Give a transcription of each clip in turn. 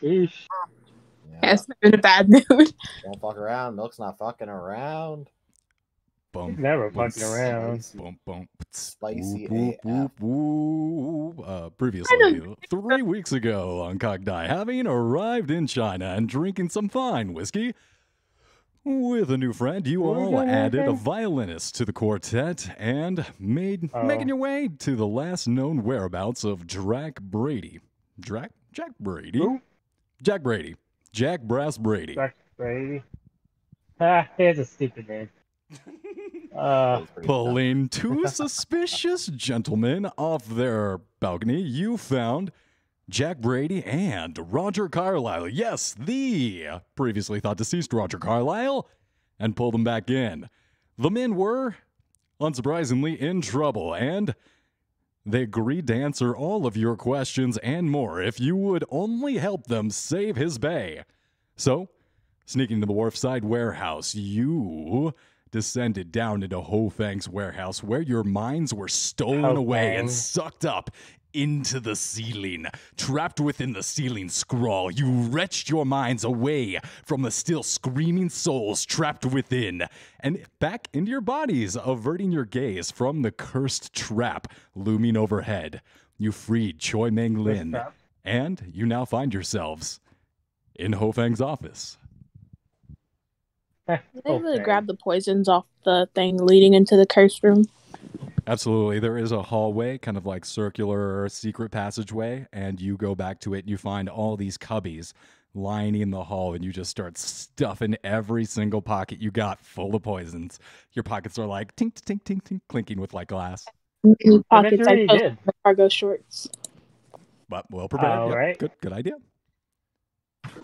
Sheesh. Yeah. Yes, I'm in a bad mood. Don't fuck around. Milk's not fucking around. He's never fucking around. Spicy Whoop, AF. whoop, whoop. Previously, 3 weeks ago on Cockdie, having arrived in China and drinking some fine whiskey. With a new friend, you all added a violinist to the quartet and making your way to the last known whereabouts of Jack Brady. Jack Brady? Who? Jack Brady. Jack Brass Brady. Jack Brady. Ah, here's a stupid name. Pulling two suspicious gentlemen off their balcony, you found Jack Brady and Roger Carlyle. Yes, the previously thought deceased Roger Carlyle, and pulled them back in. The men were, unsurprisingly, in trouble, and they agreed to answer all of your questions and more if you would only help them save his bay. So, sneaking to the Wharfside warehouse, you descended down into Ho Fang's warehouse where your minds were stolen away and sucked up into the ceiling. Trapped within the ceiling scrawl, you wrenched your minds away from the still screaming souls trapped within and back into your bodies, averting your gaze from the cursed trap looming overhead. You freed Choi Meng Lin, and you now find yourselves in Ho Fang's office. Did they really grab the poisons off the thing leading into the curse room? Absolutely. There is a hallway, kind of like circular secret passageway, and you go back to it and you find all these cubbies lining the hall, and you just start stuffing every single pocket you got full of poisons. Your pockets are like tink, tink, tink, tink, clinking with like glass. Pockets I did. The cargo shorts. But well prepared. Yep. Right. Good idea.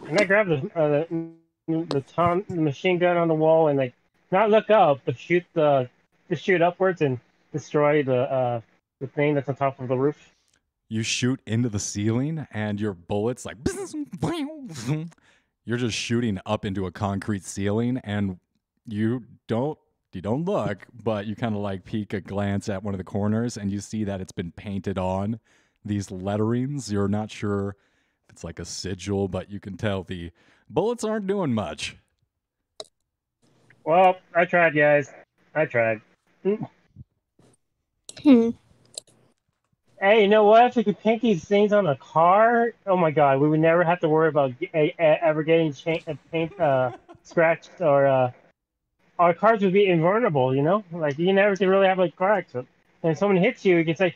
And I grabbed the machine gun on the wall and like not look up, but shoot upwards and destroy the thing that's on top of the roof. You shoot into the ceiling, and your bullets like you're just shooting up into a concrete ceiling, and you don't look, but you kind of like peek a glance at one of the corners, and you see that it's been painted on these letterings. You're not sure if it's like a sigil, but you can tell the bullets aren't doing much. Well, I tried, guys. I tried. Hey, you know what? If we could paint these things on a car, oh my god, we would never have to worry about ever getting paint scratched, or our cars would be invulnerable, you know? Like, you never could really have like car accident. And if someone hits you, you can say,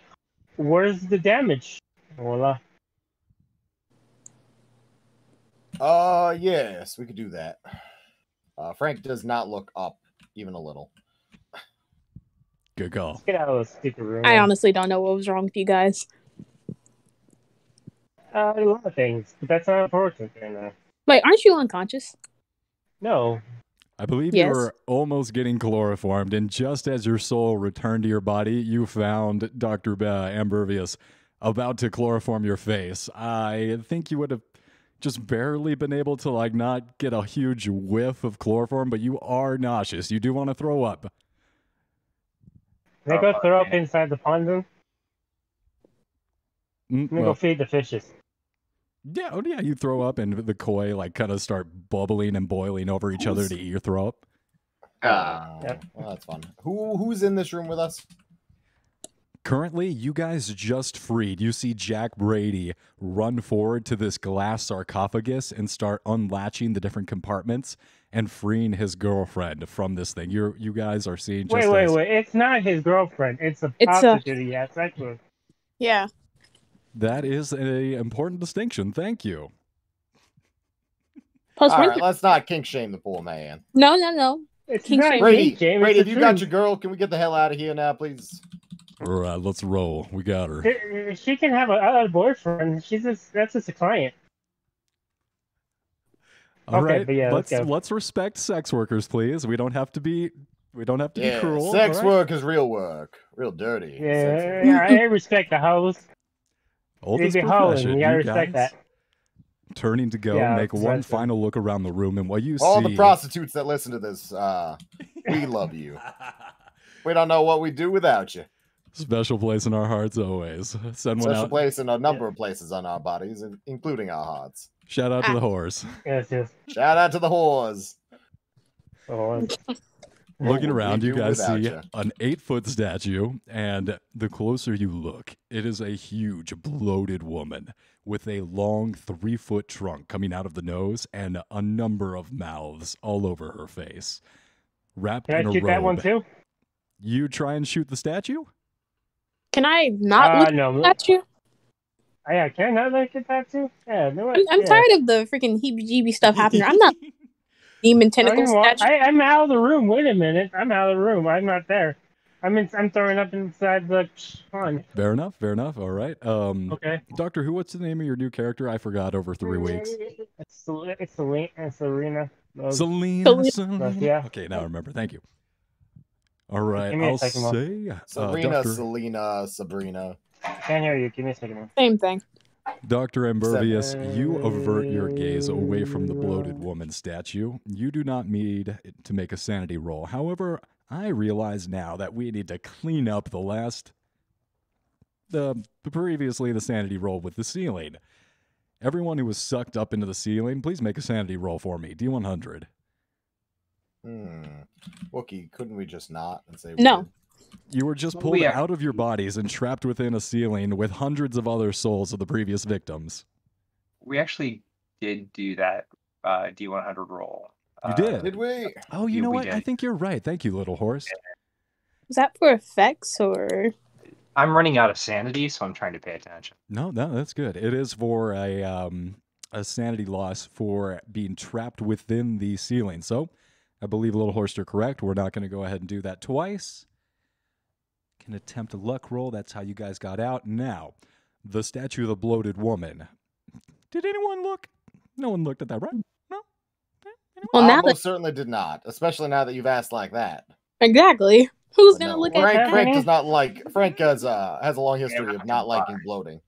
where's the damage? Voila. Yes, we could do that. Frank does not look up even a little. Good call. Let's get out of this stupid room. I honestly don't know what was wrong with you guys. A lot of things, but that's not important right now. Wait, aren't you unconscious? No. I believe you were almost getting chloroformed, and just as your soul returned to your body, you found Dr. Ambervious about to chloroform your face. I think you would have just barely been able to like not get a huge whiff of chloroform, but you are nauseous. You do want to throw up. Can I go throw up inside the pond then? Let me go feed the fishes. Yeah, you throw up and the koi like kind of start bubbling and boiling over each other to eat your throw up. Well, that's fun. Who's in this room with us? Currently, you guys just freed. You see Jack Brady run forward to this glass sarcophagus and start unlatching the different compartments and freeing his girlfriend from this thing. You guys are seeing just Wait. It's not his girlfriend. It's a prostitute he has sex with. Yeah. That is an important distinction. Thank you. All right, let's not kink shame the poor man. No. It's kink not Brady, Brady, if you got your girl, can we get the hell out of here now, please? All right, let's roll. We got her. She can have a boyfriend. That's just a client. All right, but yeah, let's respect sex workers, please. We don't have to be cruel. Sex work is real work. Real dirty. Yeah, I respect the hoes. Oldest profession. You respect that. Turning to go, make one final look around the room, and what you see... All the prostitutes that listen to this, we love you. We don't know what we'd do without you. Special place in our hearts always. Send one out. Special place in a number of places on our bodies, including our hearts. Shout out to the whores. Yes. Shout out to the whores. Oh, Looking What would around, we you do guys without see ya? an 8-foot statue, and the closer you look, it is a huge, bloated woman with a long 3-foot trunk coming out of the nose and a number of mouths all over her face. Wrapped can in I a shoot that one robe. too? You try and shoot the statue? Can I not look No. at you? Yeah, can I not look at that too? Yeah, no. I'm tired of the freaking heebie-jeebie stuff happening. I'm not demon tentacle statue. I'm out of the room. Wait a minute. I'm out of the room. I'm not there. I'm throwing up inside the pond. Fair enough. All right. Okay. Doctor Who, what's the name of your new character? I forgot over 3 weeks. It's Serena. Selena. Yeah. Okay, now I remember. Thank you. All right, Give me a I'll second, Mom. say Serena, Dr. Selena, Sabrina. Can't hear you. Give me a second. Same thing. Dr. Ambervious, you avert your gaze away from the bloated woman statue. You do not need to make a sanity roll. However, I realize now that we need to clean up previously the sanity roll with the ceiling. Everyone who was sucked up into the ceiling, please make a sanity roll for me. D100. Wookie, couldn't we just not and say No. we did? You were just pulled out of your bodies and trapped within a ceiling with hundreds of other souls of the previous victims. We actually did do that D100 roll. You did? Did we? Oh, you Yeah, know we what? did. I think you're right. Thank you, little horse. Was that for effects or? I'm running out of sanity, so I'm trying to pay attention. No, that's good. It is for a sanity loss for being trapped within the ceiling. So I believe Little Horse, you're correct. We're not going to go ahead and do that twice. Can attempt a luck roll. That's how you guys got out. Now, the statue of the bloated woman. Did anyone look? No one looked at that, right? No? Anyone? Well, now Most certainly did not, especially now that you've asked like that. exactly. Who's But gonna no, look Frank, at Frank that? does not like. Frank has a long history of not liking bloating.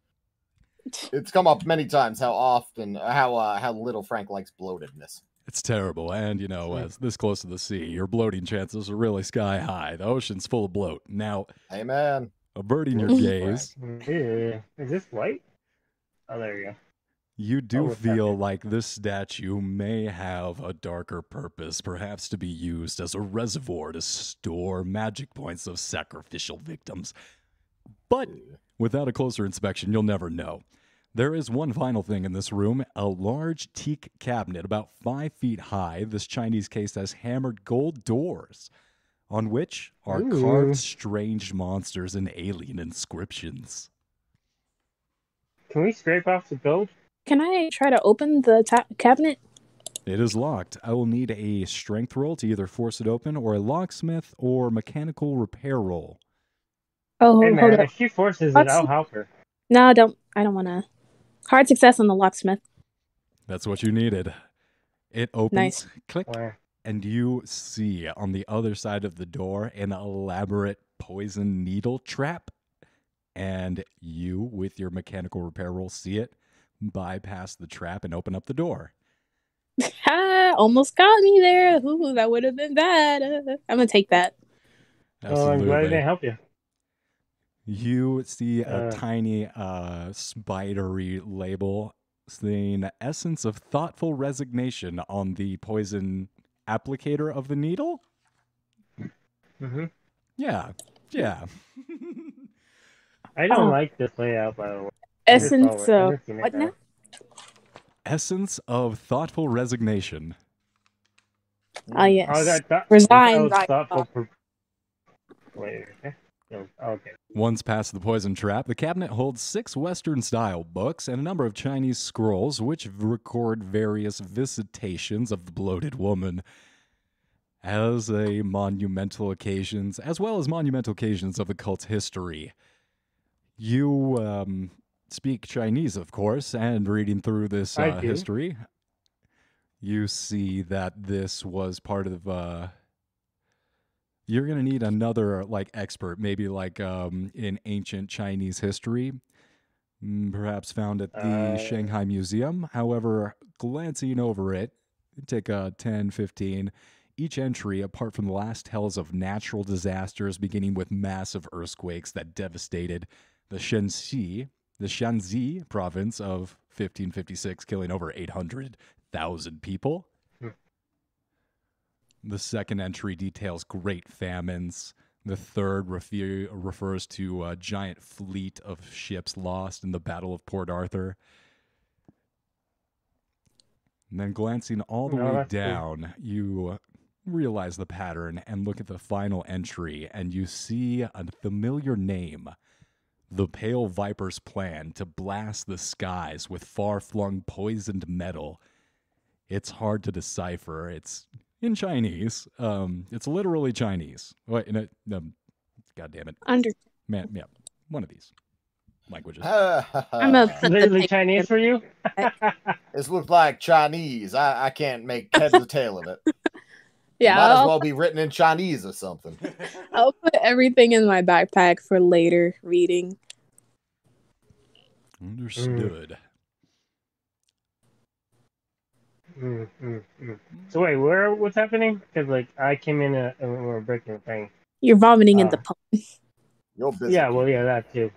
It's come up many times how little Frank likes bloatedness. It's terrible. And, as this close to the sea, your bloating chances are really sky high. The ocean's full of bloat. Now, Hey man, averting your gaze, Is this white? Oh, there you go. you do what's feel happening? like this statue may have a darker purpose, perhaps to be used as a reservoir to store magic points of sacrificial victims. But without a closer inspection, you'll never know. There is one final thing in this room, a large teak cabinet about 5 feet high. This Chinese case has hammered gold doors, on which are carved strange monsters and alien inscriptions. Can we scrape off the gold? Can I try to open the cabinet? It is locked. I will need a strength roll to either force it open or a locksmith or mechanical repair roll. Oh, Hey hold man, up. if she forces it, I'll help her. No, I don't want to. Hard success on the locksmith. That's what you needed. It opens, Nice. click, Where? and you see on the other side of the door an elaborate poison needle trap. And you, with your mechanical repair roll, see it, bypass the trap, and open up the door. Ha! Almost got me there. Ooh, that would have been bad. I'm gonna take that. Oh, I'm glad I Absolutely. didn't help you. You see a Uh. tiny spidery label saying essence of thoughtful resignation on the poison applicator of the needle. Mm-hmm. Yeah. I don't Oh. like this layout, by the way. I just Essence saw it. I of just seen it what now. now? Essence of thoughtful resignation. Ah, yes. Oh, that Resigns, was I thoughtful. thought. Wait, okay. No, okay. Once past the poison trap, the cabinet holds 6 Western-style books and a number of Chinese scrolls which record various visitations of the bloated woman as a monumental occasions, as well as monumental occasions of the cult's history. You speak Chinese, of course, and reading through this I do. history, you see that this was part of... You're going to need another expert, maybe in ancient Chinese history, perhaps found at the Shanghai Museum. However, glancing over it, take 10, 15, each entry, apart from the last tells of natural disasters, beginning with massive earthquakes that devastated the Shanxi province of 1556, killing over 800,000 people. The second entry details great famines. The third refers to a giant fleet of ships lost in the Battle of Port Arthur. And then glancing all the way down, you realize the pattern and look at the final entry, and you see a familiar name. The Pale Viper's plan to blast the skies with far-flung poisoned metal. It's hard to decipher. It's in Chinese. It's literally Chinese. Wait, God damn it. Man, yeah, one of these languages. Literally Chinese for you? This looks like Chinese. I can't make head or tail of it. Yeah, Might as well be written in Chinese or something. I'll put everything in my backpack for later reading. Understood. So wait, what's happening? Because like I came in and we were breaking the thing. You're vomiting in the pond. You're busy. Yeah, well, yeah, that too.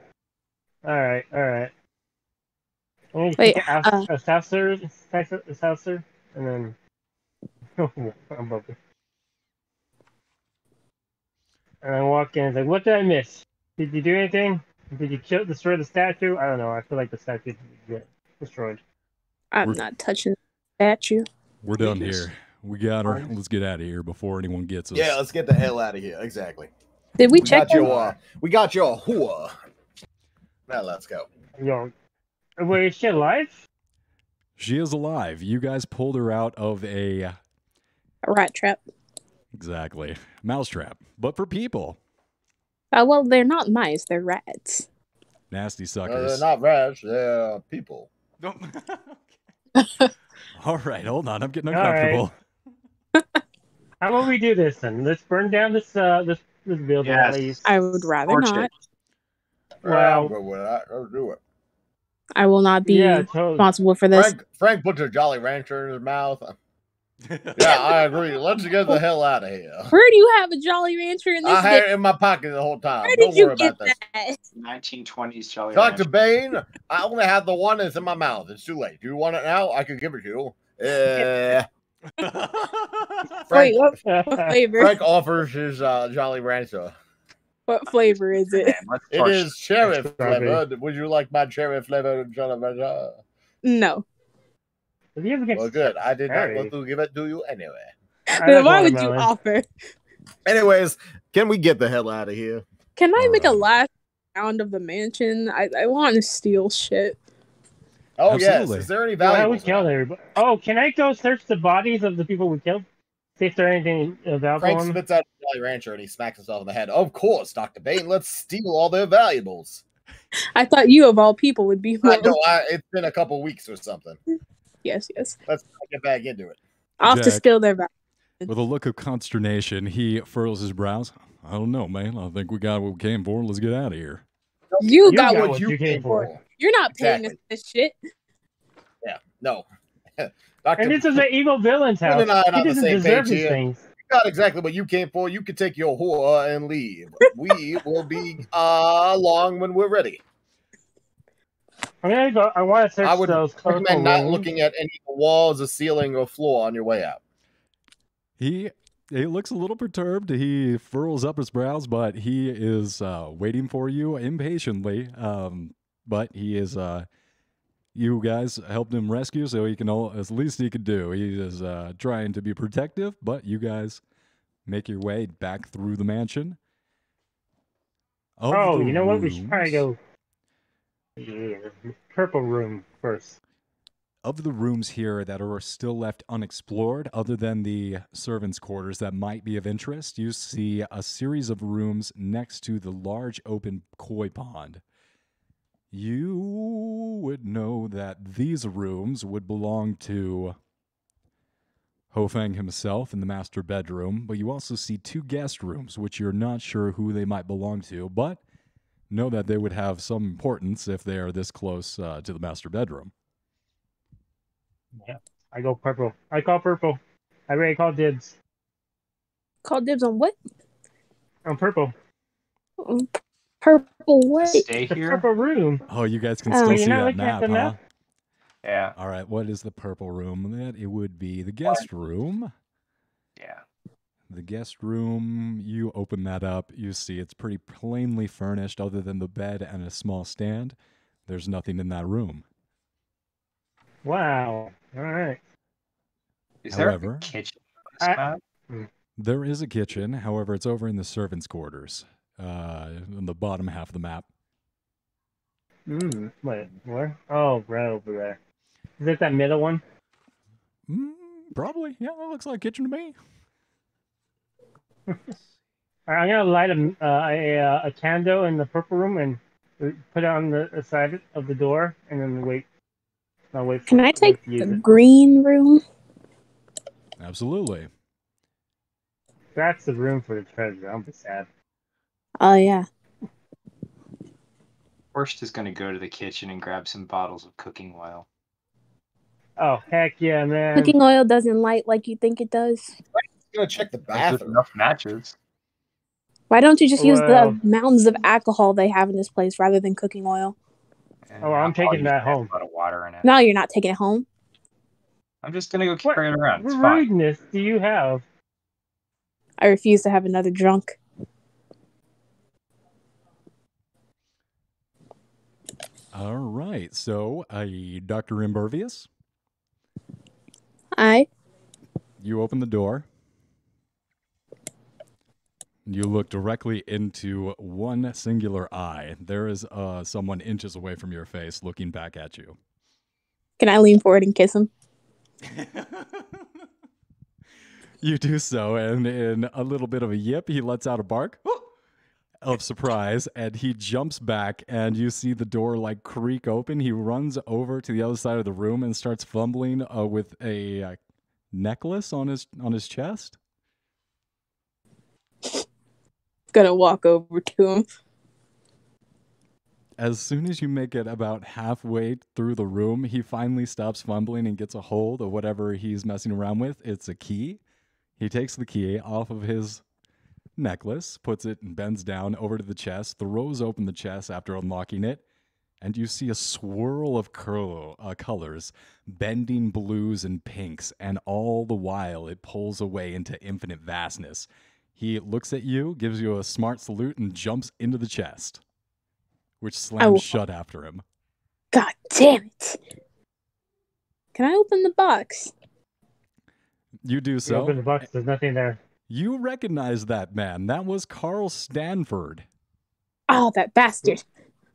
All right. Wait, a saucer, and then I'm broken. And I walk in. It's like, what did I miss? Did you do anything? Did you destroy the statue? I don't know. I feel like the statue get destroyed. I'm not touching the statue. We're done here. We got her. Let's get out of here before anyone gets us. Yeah, let's get the hell out of here. Exactly. Did we check we got your whore. Now let's go. Yo, wait, is she alive? She is alive. You guys pulled her out of a rat trap. Exactly. Mousetrap. But for people. Well, they're not mice. They're rats. Nasty suckers. They're not rats. They're people. All right, hold on. I'm getting uncomfortable. Right. How about we do this then? Let's burn down this building at least. I would rather not. Well, Let's do it. I will not be responsible for this. Frank puts a Jolly Rancher in his mouth. Yeah, I agree. Let's get the hell out of here. Where do you have a Jolly Rancher in this? I had it in my pocket the whole time. Where Don't did you worry get about that? 1920s Jolly Dr. Rancher. Bane, I only have the one that's in my mouth. It's too late. Do you want it now? I can give it to you. Wait, what flavor? Frank offers his Jolly Rancher. What flavor is it? It is cherry flavored. Would you like my cherry flavored Jolly Rancher? No. Well, good. I did not want to give it to you anyway. Then why would you offer? Anyways, can we get the hell out of here? Can I make a last round of the mansion? I want to steal shit. Oh, Absolutely. yes. Is there any value? Well, we killed everybody. Oh, can I go search the bodies of the people we killed? See if there's anything valuable. Frank spits out a Jolly Rancher and he smacks himself in the head. Of course, Dr. Bane. Let's steal all their valuables. I thought you, of all people, would be more. It's been a couple weeks or something. Yes. Let's get back into it. I'll have to steal their valuables. With a look of consternation, he furls his brows. I don't know, man. I think we got what we came for. Let's get out of here. You got what you came for. You're not paying us this shit. Yeah, no. And this is an evil villain's house. He doesn't deserve these things. Got exactly what you came for. You can take your whore and leave. We will be along when we're ready. I'm gonna go. I want to search those. I would recommend not looking at any of the walls, the ceiling, or floor on your way out. He looks a little perturbed. He furls up his brows, but he is waiting for you impatiently. But he is. You guys helped him rescue, so he can as least he could do. He is trying to be protective, but you guys make your way back through the mansion. Oh, you know what? We should probably go. Yeah, purple room first. Of the rooms here that are still left unexplored, other than the servants' quarters that might be of interest, you see a series of rooms next to the large open koi pond. You would know that these rooms would belong to Hofeng himself in the master bedroom, but you also see two guest rooms, which you're not sure who they might belong to, but know that they would have some importance if they are this close to the master bedroom. Yeah, I go purple. I call purple. I already called dibs. Call dibs on what? On purple. Purple what? Stay The here. purple room. Oh, you guys can still see that map, huh? Yeah. All right, what is the purple room? It would be the guest room. Yeah. The guest room, you open that up, you see it's pretty plainly furnished other than the bed and a small stand. There's nothing in that room. Wow. All right. Is there a However, kitchen on this map? there is a kitchen. However, it's over in the servants' quarters, on the bottom half of the map. Wait, where? Oh, right over there. Is it that middle one? Probably. Yeah, that looks like a kitchen to me. All right, I'm gonna light a candle in the purple room and put it on the side of the door, and then wait. I'll wait for. Can I take to use the it. green room? Absolutely. That's the room for the treasure. I'm sad. Oh, yeah. Worst is going to go to the kitchen and grab some bottles of cooking oil. Oh, heck yeah, man. Cooking oil doesn't light like you think it does. I'm gonna check the There's bathroom. enough matches. Why don't you just use Well- the mountains of alcohol they have in this place rather than cooking oil? And Oh, I'm taking that home. A lot of water in it. No, you're not taking it home. I'm just going to go What carry it around. It's fine. rudeness do you have? I refuse to have another drunk. All right. So, Dr. Ambervious, you open the door. You look directly into one singular eye. There is someone inches away from your face looking back at you. Can I lean forward and kiss him? You do so, and in a little bit of a yip, he lets out a bark of surprise, and he jumps back, and you see the door like creak open. He runs over to the other side of the room and starts fumbling with a necklace on his chest. Gonna walk over to him. As soon as you make it about halfway through the room, he finally stops fumbling and gets a hold of whatever he's messing around with. It's a key. He takes the key off of his necklace, puts it and bends down over to the chest, throws open the chest after unlocking it, and you see a swirl of colors, bending blues and pinks, and all the while it pulls away into infinite vastness. He looks at you, gives you a smart salute, and jumps into the chest, which slams shut after him. God damn it. Can I open the box? You do You so. open the box. There's nothing there. You recognize that man. That was Carl Stanford. Oh, that bastard.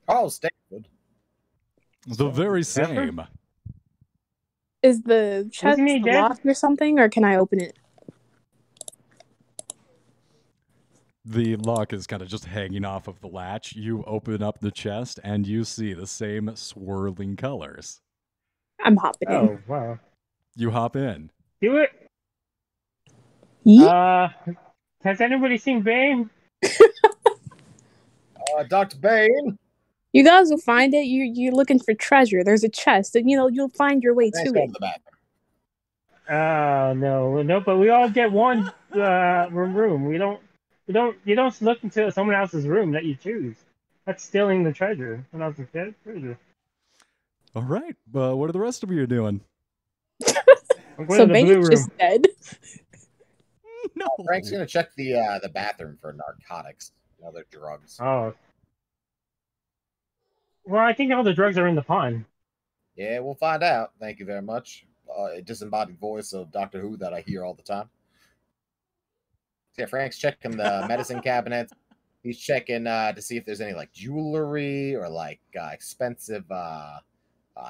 Carl Stanford. The very Stanford? same. Is the chest Isn't he dead? locked or something, or can I open it? The lock is kind of just hanging off of the latch. You open up the chest and you see the same swirling colors. I'm hopping in. Oh, wow. You hop in. Do it. Yeet. Has anybody seen Bane? Dr. Bane. You guys will find it. You're looking for treasure. There's a chest, and you'll find your way Thanks, to go it. to the bathroom. No, but we all get one room. You don't look into someone else's room that you choose. That's stealing the treasure. Someone else's treasure. All right. What are the rest of you doing? I'm going So to the blue Bane's room. just dead. No. Frank's gonna check the bathroom for narcotics and other drugs. Oh. Well, I think all the drugs are in the pond. Yeah, we'll find out. Thank you very much. A disembodied voice of Doctor Who that I hear all the time. So yeah, Frank's checking the medicine cabinet. He's checking to see if there's any like jewelry or like expensive, I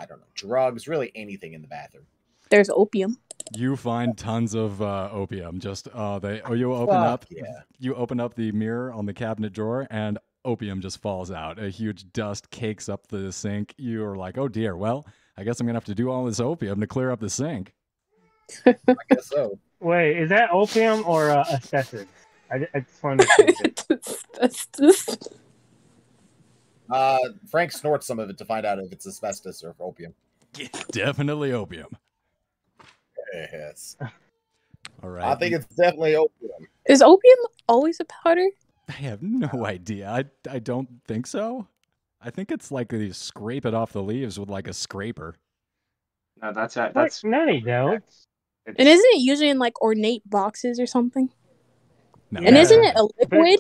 don't know, drugs. Really anything in the bathroom. There's opium. You find tons of opium. Just you open up the mirror on the cabinet drawer and opium just falls out. A huge dust cakes up the sink. You're like, oh dear. Well, I guess I'm gonna have to do all this opium to clear up the sink. I guess so. Wait, is that opium or asbestos? I just wanted to see Frank snorts some of it to find out if it's asbestos or if opium. Definitely opium. Yes. All right. I think it's definitely opium. Is opium always a powder? I have no idea. I don't think so. I think it's like you scrape it off the leaves with like a scraper. No, that's No, they don't. And isn't it usually in like ornate boxes or something? No. And isn't it a liquid?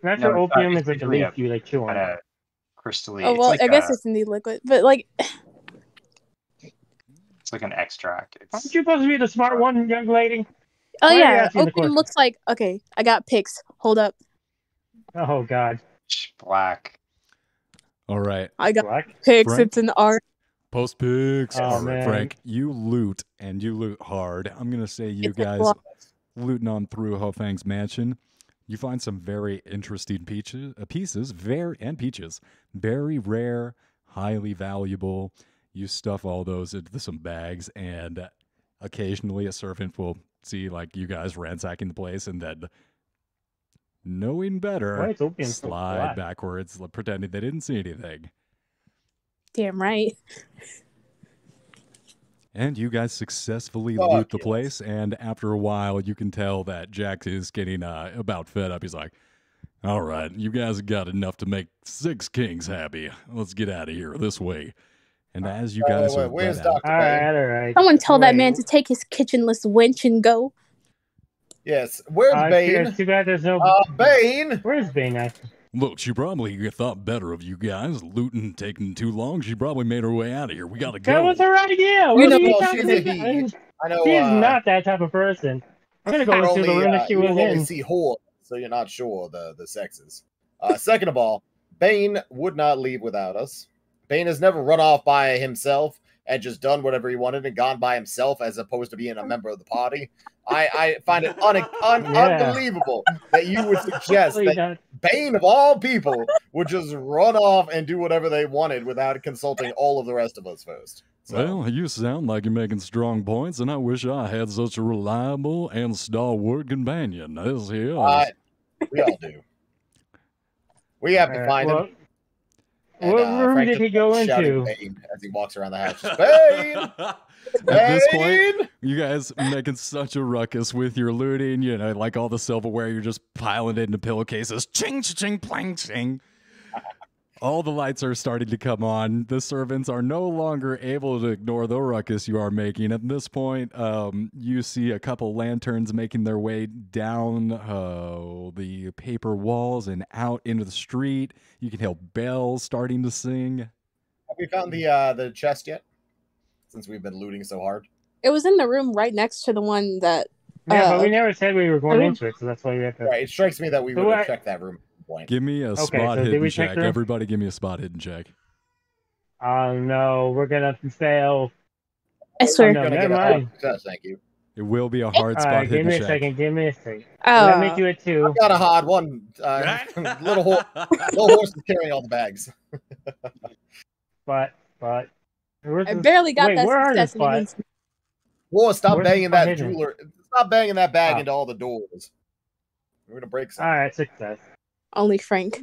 Natural opium is like a usually leaf you like chew on. Kind of crystally. Oh well, like I guess it's in the liquid, but like it's like an extract. Aren't you supposed to be the smart one, young lady? oh Why are you yeah, asking the opium question? looks like okay. I got pics. Hold up, Oh God. Black. All right. I got Black? pics. Frank? It's an art. Post pics. Oh, All right, man. Frank, you loot and you loot hard. I'm going to say you It's a guys block. looting on through Hofang's mansion. You find some very interesting peaches, peaches. Very rare, highly valuable. You stuff all those into some bags, and occasionally a servant will see like you guys ransacking the place, and then knowing Why better, is opium so slide black? backwards, pretending they didn't see anything. Damn right. And you guys successfully Fuck loot the yes. place, and after a while, you can tell that Jack is getting about fed up. He's like, all right, you guys got enough to make 6 kings happy. Let's get out of here this way. And as you guys are where's led out, Dr. All Bane? right, all right. Someone tell that man Wait. to take his kitchenless wench and go. Yes, where's Bane? It's too bad there's no. Bane! Where's Bane actually? look, she probably thought better of you guys. Looting taking too long. She probably made her way out of here. We gotta go. That was her idea. You What know, are you well, talking she's a about? he. I know. She's not that type of person. I'm gonna go into the room that she you was will only in. see whore, so you're not sure the sexes. Second of all, Bane would not leave without us. Bane has never run off by himself and just done whatever he wanted and gone by himself as opposed to being a member of the party. I find it unbelievable that you would suggest that Bane, of all people, would just run off and do whatever they wanted without consulting all of the rest of us first. So, Well, you sound like you're making strong points, and I wish I had such a reliable and stalwart companion. This here. we all do. We have to find him. What room Frank did he just go shouting into? Bane as he walks around the house. Bane! At this Bane! point, you guys making such a ruckus with your looting, you know, like all the silverware, you're just piling it into pillowcases. Ching, ching, plang, ching. All the lights are starting to come on. The servants are no longer able to ignore the ruckus you are making. At this point, you see a couple lanterns making their way down the paper walls and out into the street. You can hear bells starting to sing. Have we found the chest yet? Since we've been looting so hard. It was in the room right next to the one that. Yeah, but we never said we were going into it, so that's why we have to. Right, it strikes me that we would have checked that room at some point. Give me a spot hidden check. Everybody give me a spot hidden check. Oh no, we're gonna fail. I swear. Oh, no, never mind. Thank you. It will be a hard spot hidden check. Give me a second. Let me do it too. I've got a hard one. Little horse is carrying all the bags. But I barely got that success. Whoa, stop banging that jeweler. Stop banging that bag into all the doors. We're gonna break something. All right, success. Only Frank.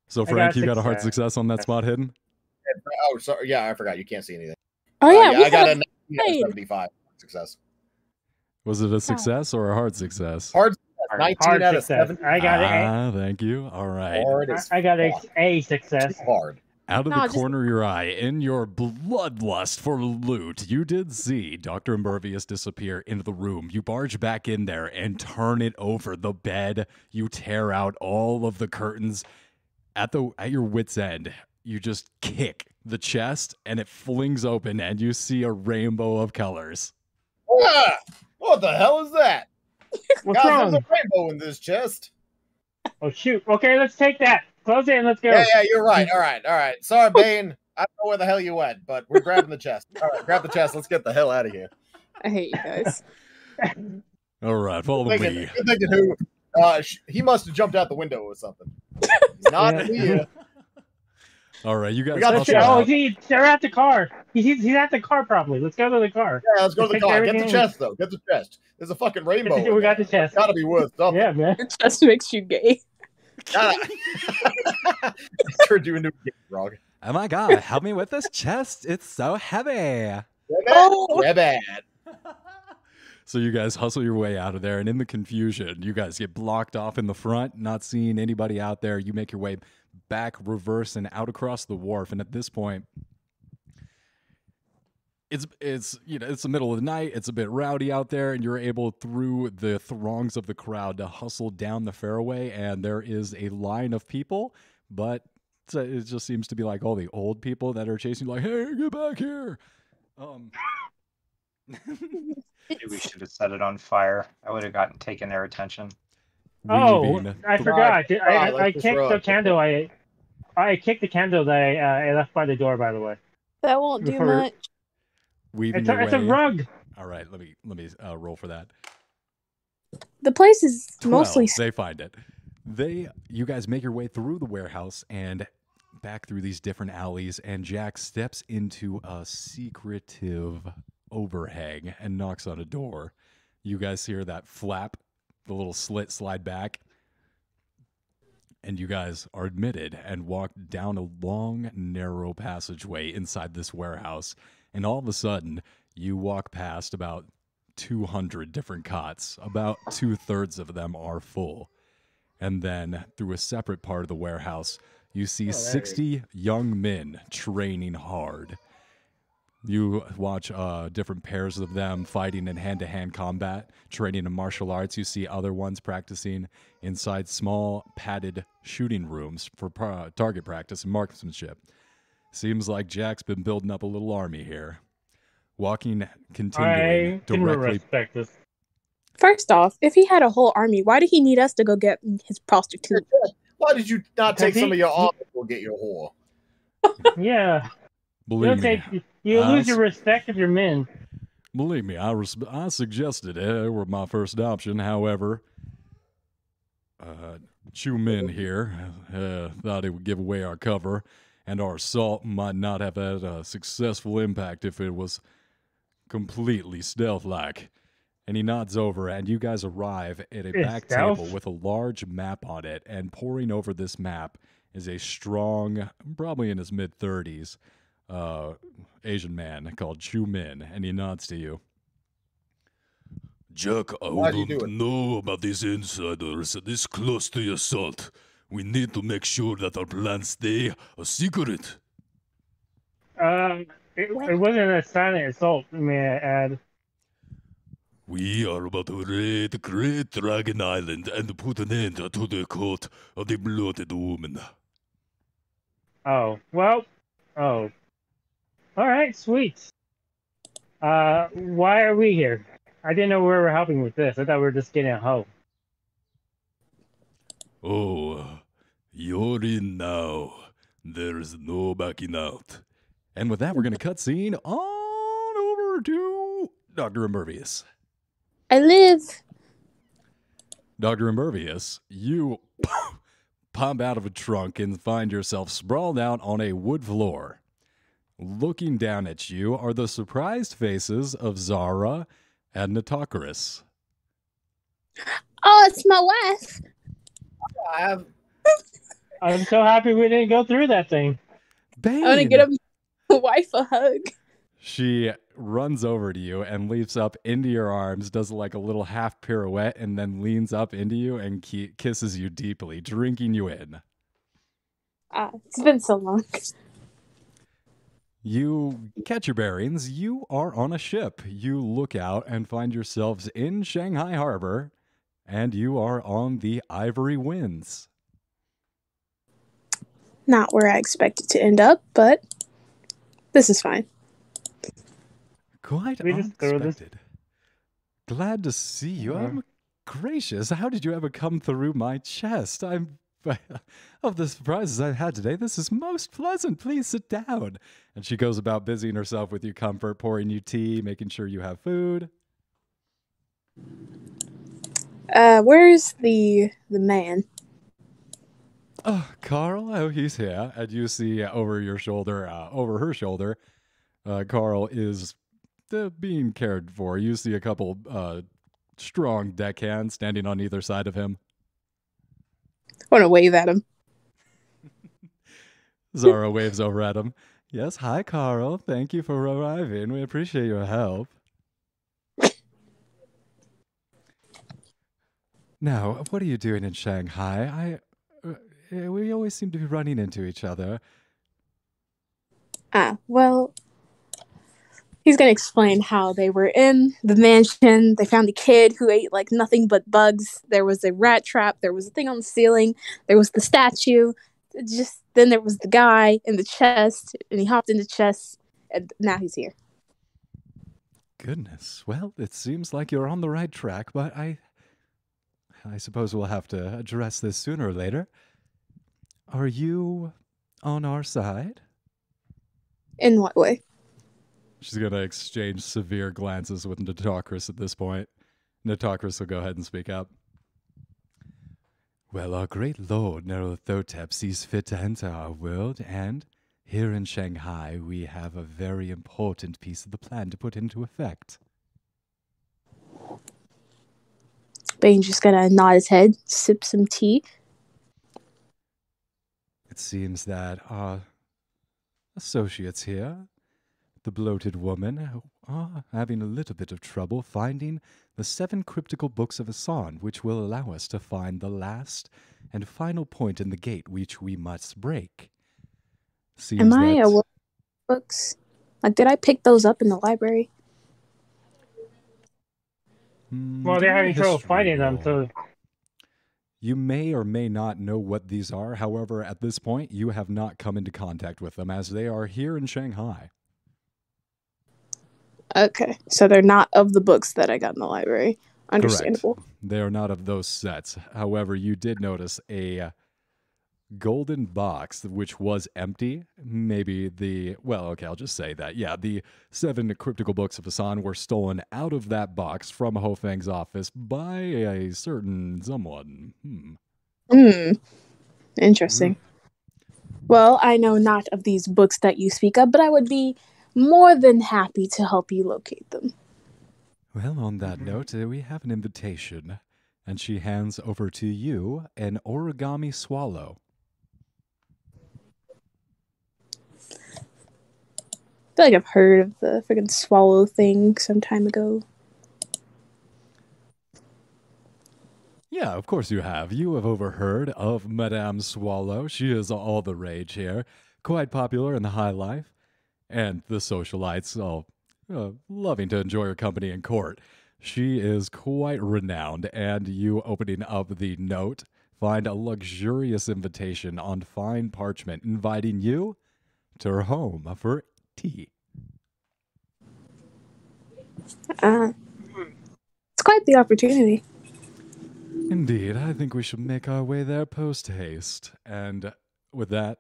So Frank, you got a hard success on that spot hidden? Oh, sorry. Yeah, I forgot. You can't see anything. Oh yeah, I got a 75 success. Was it a success or a hard success? Hard success. 19 out of 7. I got it. Thank you. All right. I got a success. Hard. Out of the corner of your eye, in your bloodlust for loot, you did see Dr. Ambervious disappear into the room. You barge back in there and turn it over. The bed, you tear out all of the curtains. At your wit's end, you just kick the chest, and it flings open, and you see a rainbow of colors. Ah, what the hell is that? What's wrong? There's a rainbow in this chest. Oh, shoot. Okay, let's take that. Close it and let's go. Yeah, you're right. All right. Sorry, Bane. I don't know where the hell you went, but we're grabbing the chest. All right, grab the chest. Let's get the hell out of here. I hate you guys. All right, follow me. You're thinking who? He must have jumped out the window or something. Not me. All right, you guys. They're at the car. He's at the car probably. Let's go to the car. Yeah, let's go to the car. Get the chest, though. Get the chest. There's a fucking rainbow. We got the chest. It's gotta be worth something. Yeah, man. Your chest makes you gay. Turned you into a frog. Oh my god, help me with this chest. It's so heavy. Yeah, bad. So you guys hustle your way out of there, and in the confusion, you guys get blocked off in the front, not seeing anybody out there. You make your way back, reverse, and out across the wharf. And at this point, it's it's the middle of the night. It's a bit rowdy out there, and you're able through the throngs of the crowd to hustle down the fairway. And there is a line of people, but it just seems to be like all the old people that are chasing, like, "Hey, get back here!" Maybe we should have set it on fire. I would have taken their attention. Oh, I forgot. I let's kicked the run. candle. I kicked the candle that I left by the door. By the way, That won't do Before- much. Weaving it's a your way. rug. All right, let me roll for that. The place is 12, mostly. they find it. You guys make your way through the warehouse and back through these different alleys, and Jack steps into a secretive overhang and knocks on a door. You guys hear that flap, the little slit slide back, and you guys are admitted and walk down a long, narrow passageway inside this warehouse. And all of a sudden, you walk past about 200 different cots. About 2/3 of them are full. And then through a separate part of the warehouse, you see 60 young men training hard. You watch different pairs of them fighting in hand-to-hand combat, training in martial arts. You see other ones practicing inside small padded shooting rooms for target practice and marksmanship. Seems like Jack's been building up a little army here. Continuing I can directly. respect this. First off, if he had a whole army, why did he need us to go get his prostitute? Why did you not take Because some of your army to go get your whore? Yeah, Believe me, you lose your respect of your men. Believe me, I suggested it were my first option. However, Chu Min here thought it would give away our cover, and our assault might not have had a successful impact if it was completely stealth-like. And he nods over, and you guys arrive at a back stealth? table with a large map on it, and pouring over this map is a strong, probably in his mid-30s, Asian man called Chu Min, and he nods to you. Jack, I Why do you don't do it? know about these insiders this close to the assault. We need to make sure that our plans stay a secret. It wasn't a silent assault, may I add. We are about to raid Great Dragon Island and put an end to the cult of the Bloated Woman. Oh, well, all right, sweet. Why are we here? I didn't know we were helping with this. I thought we were just getting a hoe. Oh, you're in now. There's no backing out. And with that, we're going to cut scene on over to Dr. Ambervious. I live. Dr. Ambervious, you pop out of a trunk and find yourself sprawled out on a wood floor. Looking down at you are the surprised faces of Zara and Natokaris. Oh, it's my wife. I'm so happy we didn't go through that thing. Bane! I want to get my wife a hug. She runs over to you and leaps up into your arms, does like a little half pirouette, and then leans up into you and kisses you deeply, drinking you in. It's been so long. You catch your bearings. You are on a ship. You look out and find yourselves in Shanghai Harbor, and you are on the Ivory Winds. Not where I expected to end up, but this is fine. Quite We just throw this- unexpected. Glad to see you. I'm gracious. How did you ever come through my chest? I'm of the surprises I've had today. This is most pleasant. Please sit down. And she goes about busying herself with your comfort, pouring you tea, making sure you have food. Where's the man? Oh, Carl, oh, he's here. And you see over your shoulder, over her shoulder, Carl is being cared for. You see a couple strong deckhands standing on either side of him. I want to wave at him. Zara waves over at him. Yes, hi, Carl. Thank you for arriving. We appreciate your help. Now, what are you doing in Shanghai? We always seem to be running into each other. Well, He's gonna explain how they were in the mansion. They found a kid who ate like nothing but bugs. There was a rat trap. There was a thing on the ceiling. There was the statue. Just then there was the guy in the chest, and he hopped in the chest, and now he's here. Goodness. Well, it seems like you're on the right track, but I suppose we'll have to address this sooner or later. Are you on our side? In what way? She's going to exchange severe glances with Nitocris at this point. Nitocris will go ahead and speak up. Well, our great lord Nyarlathotep sees fit to enter our world, and here in Shanghai we have a very important piece of the plan to put into effect. Bane's just gonna nod his head, sip some tea. It seems that our associates here, the bloated woman, are having a little bit of trouble finding the 7 cryptical books of Asan, which will allow us to find the last and final point in the gate which we must break. Seems Am I aware of books? Like, did I pick those up in the library? Well, they're having trouble finding them, so... You may or may not know what these are. However, at this point, you have not come into contact with them, as they are here in Shanghai. Okay, so they're not of the books that I got in the library. Understandable. Correct. They are not of those sets. However, you did notice a golden box, which was empty. Maybe I'll just say that. Yeah, the 7 cryptical books of Asan were stolen out of that box from Ho Fang's office by a certain someone. Interesting. Well, I know not of these books that you speak of, but I would be more than happy to help you locate them. Well, on that note, we have an invitation, and she hands over to you an origami swallow. I feel like I've heard of the freaking swallow thing some time ago. Yeah, of course you have. You have overheard of Madame Swallow. She is all the rage here. Quite popular in the high life. And the socialites all loving to enjoy her company in court. She is quite renowned, and you opening up the note find a luxurious invitation on fine parchment inviting you to her home for tea. It's quite the opportunity. Indeed, I think we should make our way there post-haste. And with that,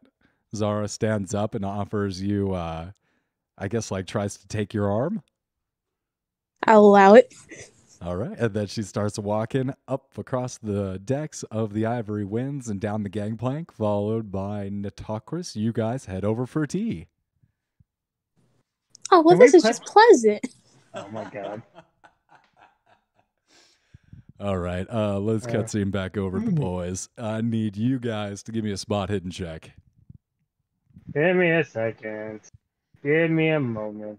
Zara stands up and offers you, tries to take your arm. I'll allow it. All right. And then she starts walking up across the decks of the Ivory Winds and down the gangplank, followed by Nitocris. You guys head over for tea. Oh, well, this is just pleasant. Oh, my God. All right. Let's cutscene back over to the boys. I need you guys to give me a spot hidden check. Give me a second. Give me a moment.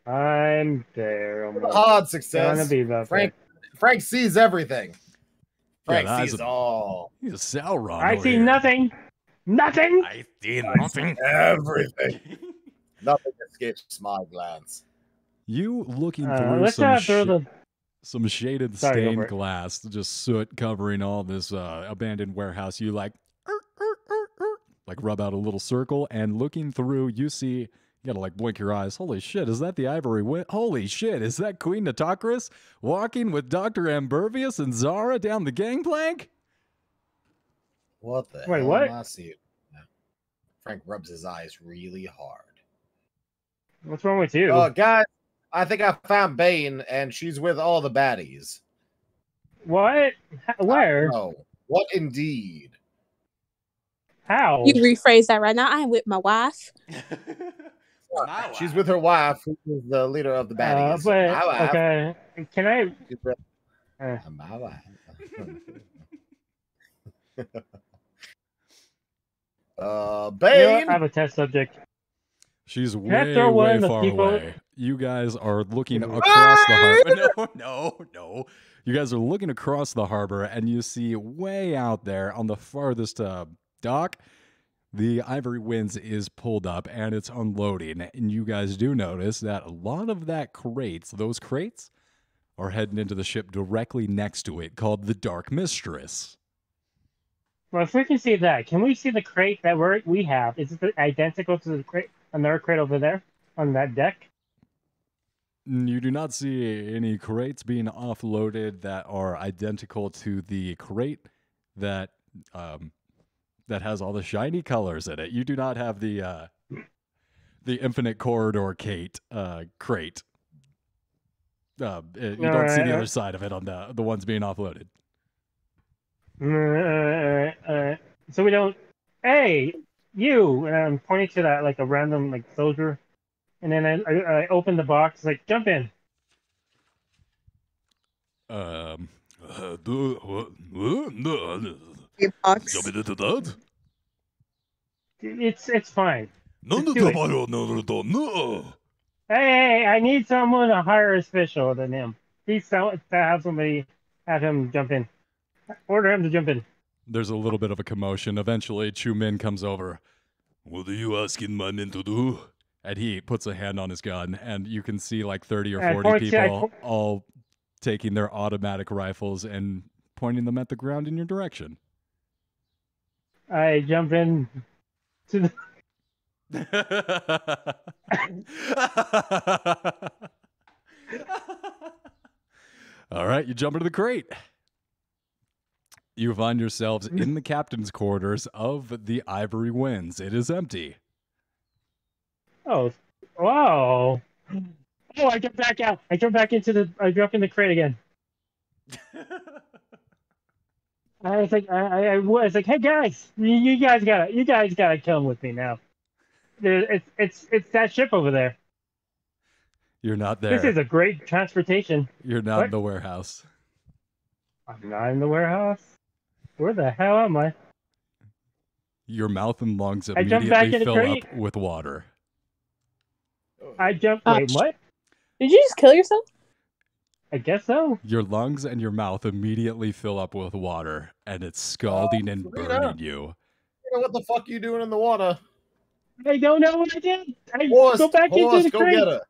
I'm there. Hard success. Gonna be about Frank sees everything. Frank Yeah, sees all. He's a Sauron. I see nothing. Nothing. I see nothing. Everything. Nothing escapes my glance. You looking through some shaded stained glass, just soot covering all this abandoned warehouse. You like rub out a little circle, and looking through, you see, you gotta like blink your eyes. Holy shit, is that the Ivory Wind? Holy shit, is that Queen Nitocris walking with Dr. Ambervious and Zara down the gangplank? What the Wait, hell? what? I see it. Frank rubs his eyes really hard. What's wrong with you? Guys, I think I found Bane, and she's with all the baddies. What? Where? Oh, what indeed? How? You rephrase that right now. I'm with my wife. She's with her wife, who is the leader of the baddies. Okay. Can I? My wife. Bane. I have a test subject. She's way far away. You guys are looking across the harbor. No. You guys are looking across the harbor, and you see way out there on the farthest dock, The Ivory Winds is pulled up and it's unloading. And you guys do notice that a lot of those crates, are heading into the ship directly next to it called the Dark Mistress. Well, if we can see that, can we see the crate that we have? Is it identical to the crate, another crate over there on that deck? You do not see any crates being offloaded that are identical to the crate that that has all the shiny colors in it. You do not have the Infinite Corridor crate. You don't see the other side of it on the ones being offloaded. So we don't. Hey, you! And I'm pointing to that like a random like soldier, and then I open the box, like jump in. What? Box. Jump into that? It's fine. No, Just no, do it. no. Hey, I need someone a higher official than him. Please to have somebody have him jump in. Order him to jump in. There's a little bit of a commotion. Eventually, Chu Min comes over, What are you asking my men to do? and he puts a hand on his gun, and you can see like 30 or I 40 point to- I people po- all taking their automatic rifles and pointing them at the ground in your direction. I jump in to the. All right, you jump into the crate. You find yourselves in the captain's quarters of the Ivory Winds. It is empty. Oh, wow! Oh, I jump back out. I jump in the crate again. I was like, I was like, hey guys, you guys gotta come with me now. It's that ship over there. You're not there. This is a great transportation. You're not What? in the warehouse. I'm not in the warehouse. Where the hell am I? Your mouth and lungs I jumped back immediately in the fill crate. up with water. I jumped. Oh, Wait, what? Did you just kill yourself? I guess so. Your lungs and your mouth immediately fill up with water, and it's scalding and Serena. burning you. You know what the fuck you doing in the water? I don't know what I did. Horst, Go back into the go crate. get her.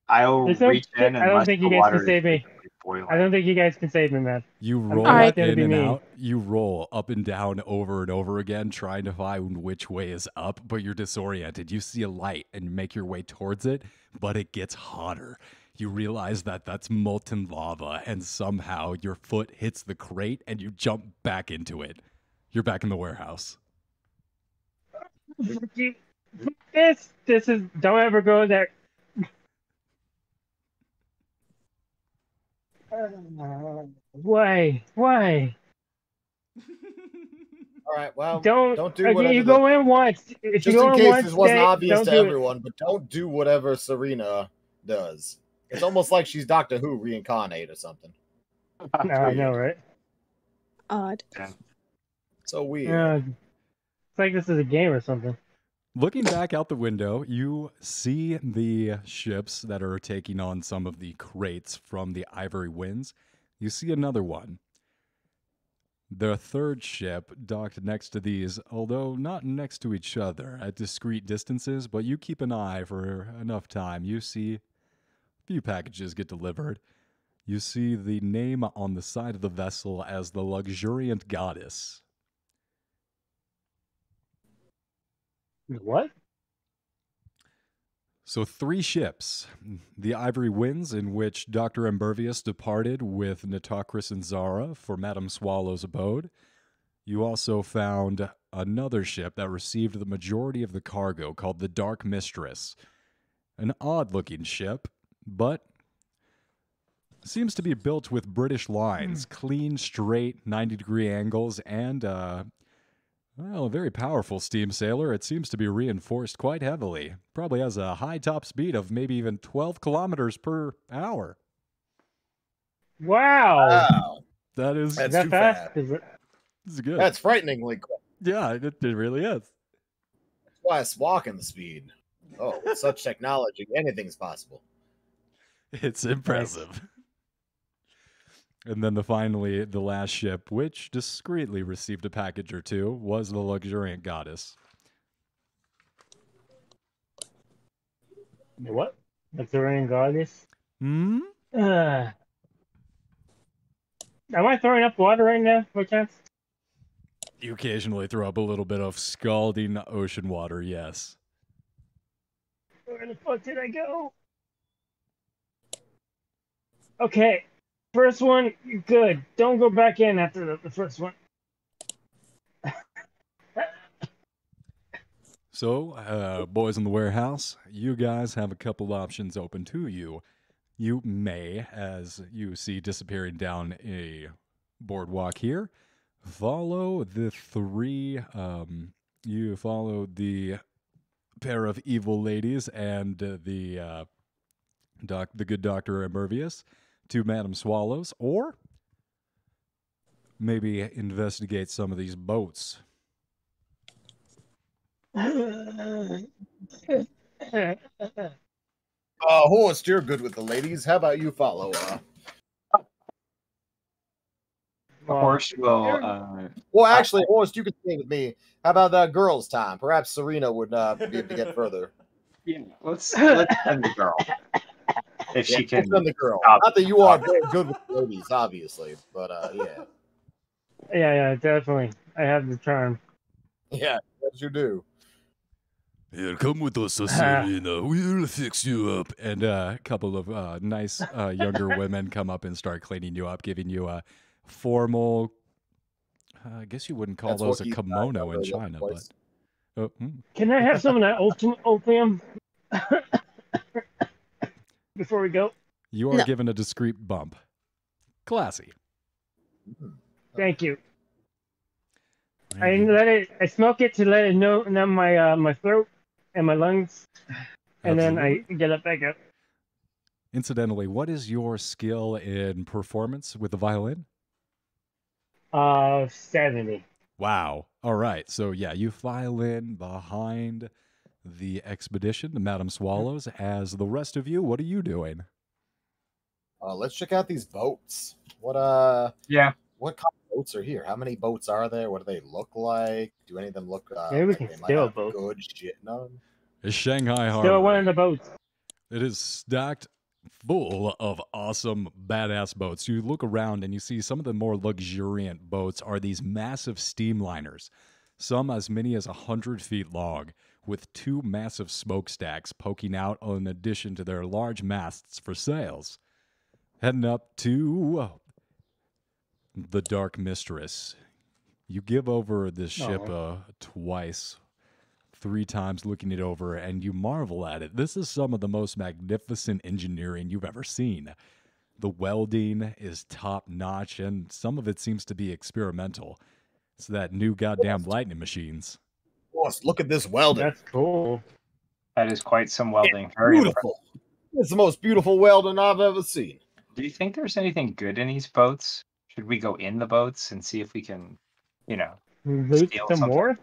I'll There's no reach shit. in I don't unless think the you guys water can is save me. basically boiling. I don't think you guys can save me, man. You I'm roll not gonna in be and mean. out. You roll up and down over and over again, trying to find which way is up, but you're disoriented. You see a light and make your way towards it, but it gets hotter. You realize that that's molten lava, and somehow your foot hits the crate and you jump back into it. You're back in the warehouse. This is. Don't ever go there. Why? All right, well, Don't do okay, whatever. you go in once. If Just you go in in case once, this wasn't then obvious don't to do it. everyone, but don't do whatever Serena does. It's almost like she's Doctor Who reincarnate or something. No, I know, right? Odd. So weird. Yeah, it's like this is a game or something. Looking back out the window, you see the ships that are taking on some of the crates from the Ivory Winds. You see another one. The third ship docked next to these, although not next to each other at discrete distances, but you keep an eye for enough time. You see a few packages get delivered. You see the name on the side of the vessel as the Luxuriant Goddess. What? So 3 ships. The Ivory Winds, in which Dr. Ambervious departed with Natokris and Zara for Madame Swallow's abode. You also found another ship that received the majority of the cargo called the Dark Mistress. An odd-looking ship, but seems to be built with British lines, clean, straight, 90-degree angles, and well, a very powerful steam sailor. It seems to be reinforced quite heavily. Probably has a high top speed of maybe even 12 kilometers per hour. Wow. Wow. That is, That's Is that too fast? fast. Is it? is good. That's frighteningly quick. Yeah, it really is. That's why it's walking the speed. Oh, with such technology, anything's possible. It's impressive. And then finally, the last ship, which discreetly received a package or two, was the luxuriant goddess. What? Luxuriant goddess? Hmm? Am I throwing up water right now, by chance? You occasionally throw up a little bit of scalding ocean water, yes. Where the fuck did I go? Okay. First one, you're good. Don't go back in after the first one. So, boys in the warehouse, you guys have a couple options open to you. You may, as you see disappearing down a boardwalk here, follow the three, you follow the pair of evil ladies and the good Dr. Ambervious to Madame Swallows, or maybe investigate some of these boats. Horst, you're good with the ladies. How about you follow? Horse will. Well, actually, Horst, you can stay with me. How about girls' time? Perhaps Serena would be able to get further. Yeah, let's send the girl if she can. Send the girl. Stop. Not that you are very good with the ladies, obviously, but yeah. Yeah, definitely. I have the charm. Yeah, yes, you do. Here, come with us, Serena. We'll fix you up. And a couple of nice younger women come up and start cleaning you up, giving you a formal, I guess you wouldn't call those a kimono in China, but... Can I have some of that opium before we go? You are given a discreet bump. Classy. Thank you. I smoke it to let it numb my throat and my lungs, and then I get it back up. Incidentally, what is your skill in performance with the violin? 70. Wow. All right. So yeah, you file in behind the expedition, the Madame Swallows. As the rest of you, what are you doing? Let's check out these boats. What What kind of boats are here? How many boats are there? What do they look like? Do any of them look Maybe we like can they might steal a have boat. good shit in them? It's Shanghai Harbor. Still one of the boats. It is stacked full of awesome, badass boats. You look around and you see some of the more luxuriant boats are these massive steamliners, some as many as 100 feet long, with two massive smokestacks poking out in addition to their large masts for sails. Heading up to the Dark Mistress. You give over this ship twice, 3 times looking it over, and you marvel at it. This is some of the most magnificent engineering you've ever seen. The welding is top-notch, and some of it seems to be experimental. It's that new goddamn lightning machines. Boss, look at this welding. That's cool. That is quite some welding. Very beautiful. It's the most beautiful welding I've ever seen. Do you think there's anything good in these boats? Should we go in the boats and see if we can, loot some more?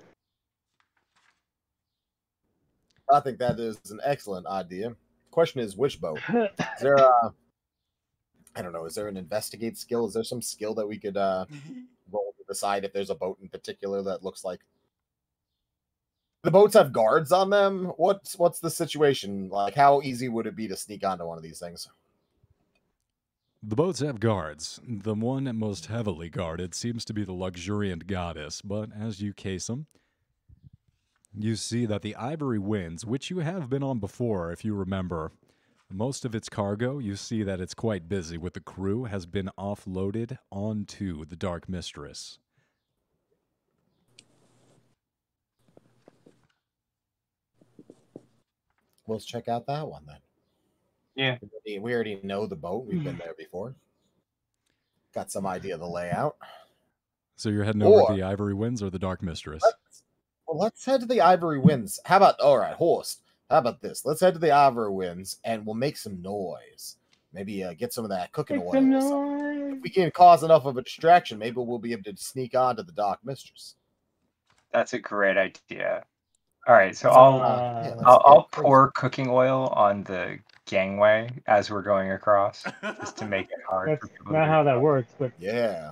I think that is an excellent idea. Question is, which boat? Is there I don't know, is there an investigate skill? Is there some skill that we could roll to decide if there's a boat in particular that looks like the boats have guards on them? What's the situation? Like, how easy would it be to sneak onto one of these things? The boats have guards. The one most heavily guarded seems to be the luxuriant goddess, but as you case them, you see that the Ivory Winds, which you have been on before, if you remember, most of its cargo, you see that it's quite busy with the crew, has been offloaded onto the Dark Mistress. Well, let's check out that one then. Yeah. We already know the boat. We've been there before. Got some idea of the layout. So you're heading over to the Ivory Winds or the Dark Mistress? Let's head to the Ivory Winds. How about, all right, Horst, how about this? Let's head to the Ivory Winds and we'll make some noise. Maybe get some of that cooking oil. If we can cause enough of a distraction, maybe we'll be able to sneak on to the Dark Mistress. That's a great idea. All right, so I'll pour cooking oil on the gangway as we're going across, just to make it hard That's for people not to how that works, but Yeah.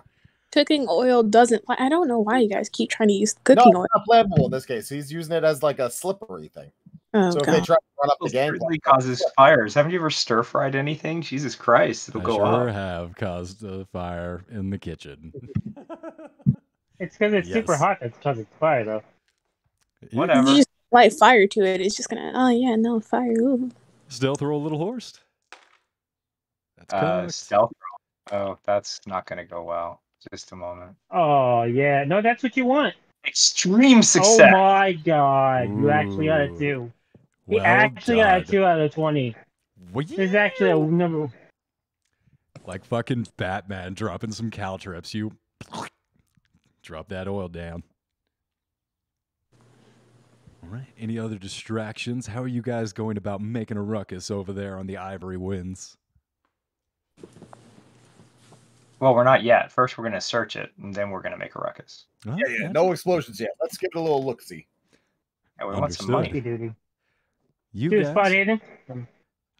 Cooking oil doesn't. I don't know why you guys keep trying to use No, cooking it's oil. not flammable in this case. He's using it as like a slippery thing. Oh So if they god. try to run up the It gangplank, certainly causes fires. Haven't you ever stir fried anything? Jesus Christ, it'll I go sure up. have caused a fire in the kitchen. it's because it's super Yes. hot that's causing fire, though. Whatever. You just light fire to it. It's just gonna. Oh yeah, no fire. Ooh. Stealth roll, little horse. That's correct. Stealth roll. Oh, that's not going to go well. Just a moment. Oh, yeah. No, that's what you want. Extreme Oh success. my god. You actually got a Ooh. 2. He Well actually got a done. 2 out of 20. There's actually a number. Like fucking Batman dropping some caltrips. You drop that oil down. All right. Any other distractions? How are you guys going about making a ruckus over there on the Ivory Winds? Well, we're not yet. First, we're going to search it, and then we're going to make a ruckus. Oh, yeah. No explosions yet. Let's give it a little look-see. And we want some Understood. money. Duty. You Do guys, spot hidden.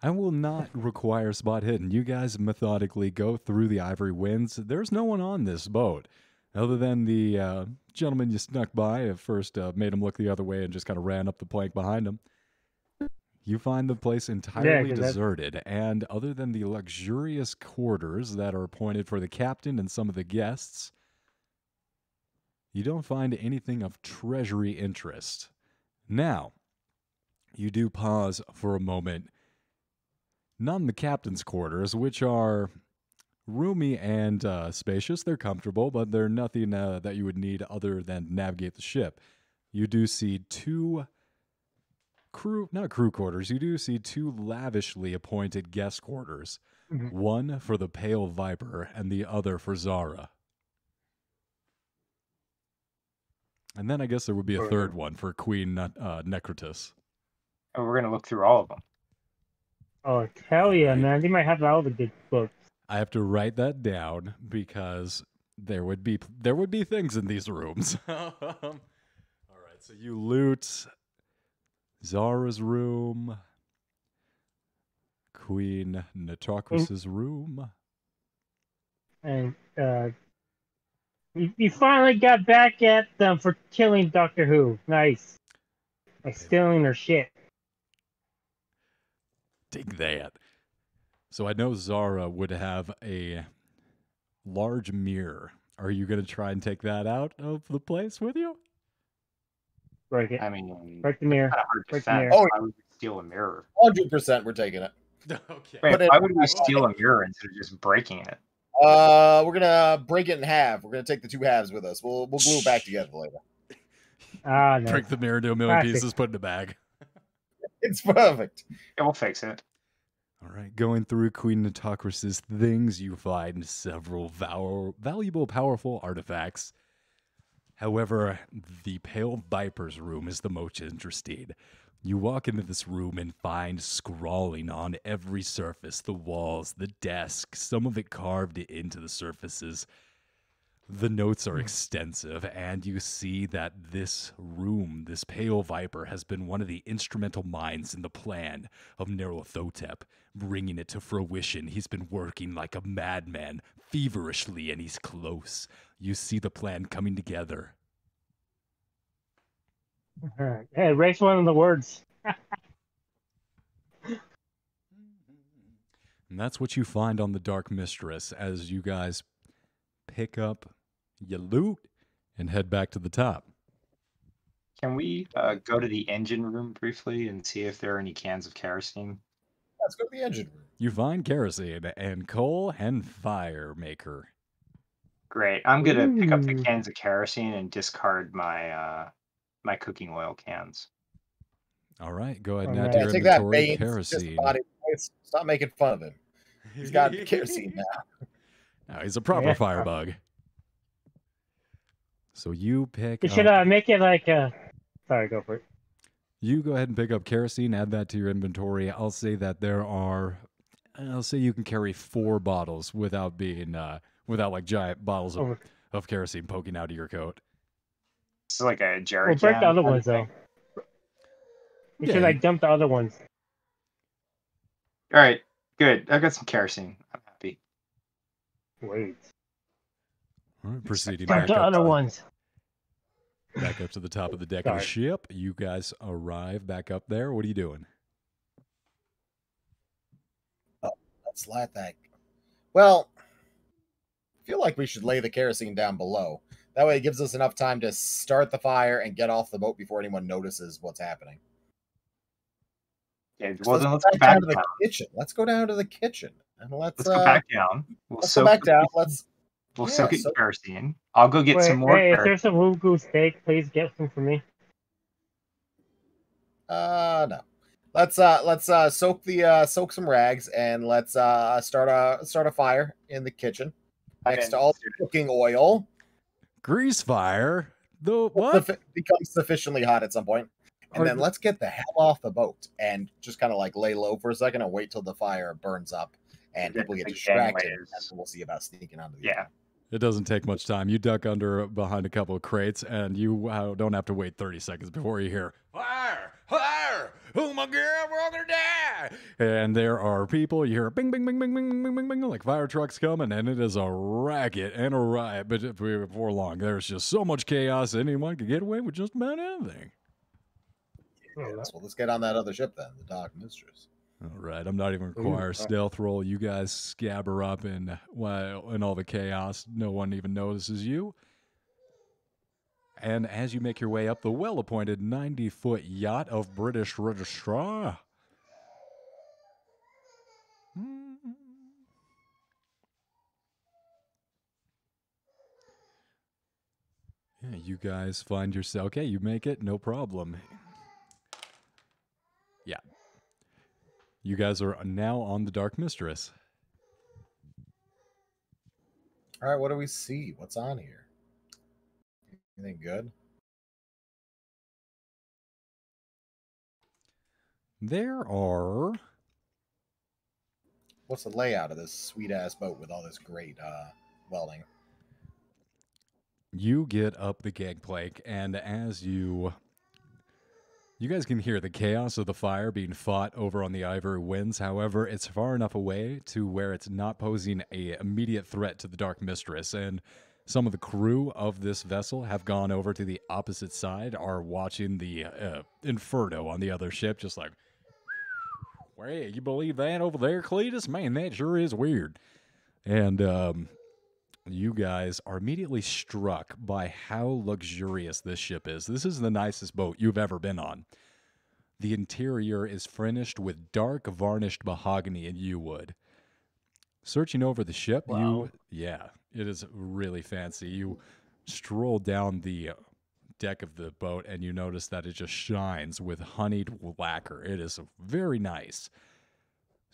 I will not require spot hidden. You guys methodically go through the Ivory Winds. There's no one on this boat other than the gentleman you snuck by. At first made him look the other way and just kind of ran up the plank behind him. You find the place entirely 'cause that's- deserted, and other than the luxurious quarters that are appointed for the captain and some of the guests, you don't find anything of treasury interest. Now, you do pause for a moment, not in the captain's quarters, which are roomy and spacious. They're comfortable, but they're nothing that you would need other than to navigate the ship. You do see two not crew quarters. You do see two lavishly appointed guest quarters. Mhm. One for the Pale Viper and the other for Zara. And then I guess there would be a third one for Queen Necrotis. And we're going to look through all of them. Oh, hell yeah, Alright. man. They might have all the good books. I have to write that down because there would be things in these rooms. All right, so you loot Zara's room, Queen Netocris's room. And you finally got back at them for killing Doctor Who. Nice. Like stealing their shit. Dig that. So I know Zara would have a large mirror. Are you going to try and take that out of the place with you? Break it. I mean, Break the mirror. kind of hard to Break the defend. mirror. Oh, Why would we steal a mirror? 100% we're taking it. Okay. Wait, But why would we steal a mirror instead of just breaking it? We're gonna break it in half. We're gonna take the two halves with us. We'll glue it back together later. Ah, nice. Break the mirror into a million Classic. pieces, put it in a bag. It's perfect. Yeah, we'll fix it. All right, going through Queen Netocris's things, you find several valuable, powerful artifacts. However, the Pale Viper's room is the most interesting. You walk into this room and find scrawling on every surface, the walls, the desk, some of it carved into the surfaces. The notes are extensive, and you see that this room, this Pale Viper, has been one of the instrumental minds in the plan of Nyarlathotep, bringing it to fruition. He's been working like a madman, feverishly, and he's close. You see the plan coming together. Alright. Hey, erase one of the words. And that's what you find on the Dark Mistress as you guys pick up your loot and head back to the top. Can we go to the engine room briefly and see if there are any cans of kerosene? Let's go to the engine room. You find kerosene and coal and fire maker. Great. I'm going to pick up the Ooh. cans of kerosene and discard my my cooking oil cans. All right, go ahead and All add right. to Yeah, your take that, inventory Baines. kerosene. Stop making fun of him. He's got kerosene now. Now, he's a proper Yeah. firebug. So you pick You up... should make it like sorry, go for it. You go ahead and pick up kerosene, add that to your inventory. I'll say that there are... I'll say you can carry 4 bottles without being... without like giant bottles of kerosene poking out of your coat. This is like a jerry We'll break can the other kind of ones though. thing. You Yeah, should like dump the other ones. All right, good. I got some kerosene. I'm happy. Wait. All right, proceeding Come back to up, other ones. back up to the top of the deck of the Sorry. ship. You guys arrive back up there. What are you doing? Let's light that. Well, I feel like we should lay the kerosene down below. That way it gives us enough time to start the fire and get off the boat before anyone notices what's happening. Yeah, well, then let's go go back down to the down. kitchen. Let's go down to the kitchen and let's go back down. Let's go back down. We'll soak it in kerosene. I'll go get some Wait, more. hey, if there's some Woo steak, please get some for me. No. Let's soak some rags and let's start a fire in the kitchen next to all the cooking oil. Grease fire. The what? Becomes sufficiently hot at some point. And then let's get the hell off the boat and just kind of like lay low for a second and wait till the fire burns up and people get distracted. And we'll see about sneaking onto the Yeah. It doesn't take much time. You duck behind a couple of crates, and you don't have to wait 30 seconds before you hear, fire! Fire! Oh my God, we're all gonna die! And there are people, you hear bing, bing, bing, bing, bing, bing, bing, bing, like fire trucks coming, and it is a racket and a riot. But before long, there's just so much chaos, anyone could get away with just about anything. Yes, well, let's get on that other ship then, the Dark Mistress. All right, I'm not even require a stealth roll. You guys scabber up in all the chaos. No one even notices you. And as you make your way up the well-appointed 90-foot yacht of British Registrar, yeah, you guys find yourself. Okay, you make it, no problem. Yeah. You guys are now on the Dark Mistress. All right, what do we see? What's on here? Anything good? There are... What's the layout of this sweet-ass boat with all this great welding? You get up the gangplank, and as you guys can hear the chaos of the fire being fought over on the Ivory Winds. However, it's far enough away to where it's not posing an immediate threat to the Dark Mistress. And some of the crew of this vessel have gone over to the opposite side, are watching the inferno on the other ship, just like, hey, you believe that over there, Cletus? Man, that sure is weird. And you guys are immediately struck by how luxurious this ship is. This is the nicest boat you've ever been on. The interior is furnished with dark varnished mahogany and yew wood. Searching over the ship, it is really fancy. You stroll down the deck of the boat and you notice that it just shines with honeyed lacquer. It is very nice.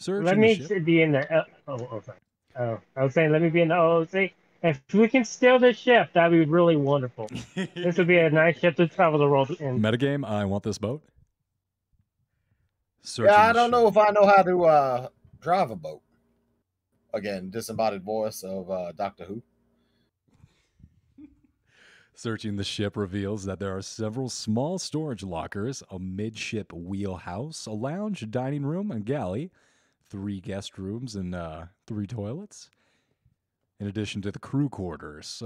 Let me be in the... sorry. Oh, I was saying, let me be in the OOC. If we can steal this ship, that'd be really wonderful. This would be a nice ship to travel the world in. Metagame, I want this boat. I don't know if I know how to drive a boat. Again, disembodied voice of Doctor Who. Searching the ship reveals that there are several small storage lockers, a midship wheelhouse, a lounge, a dining room, a galley, 3 guest rooms, and 3 toilets. In addition to the crew quarters.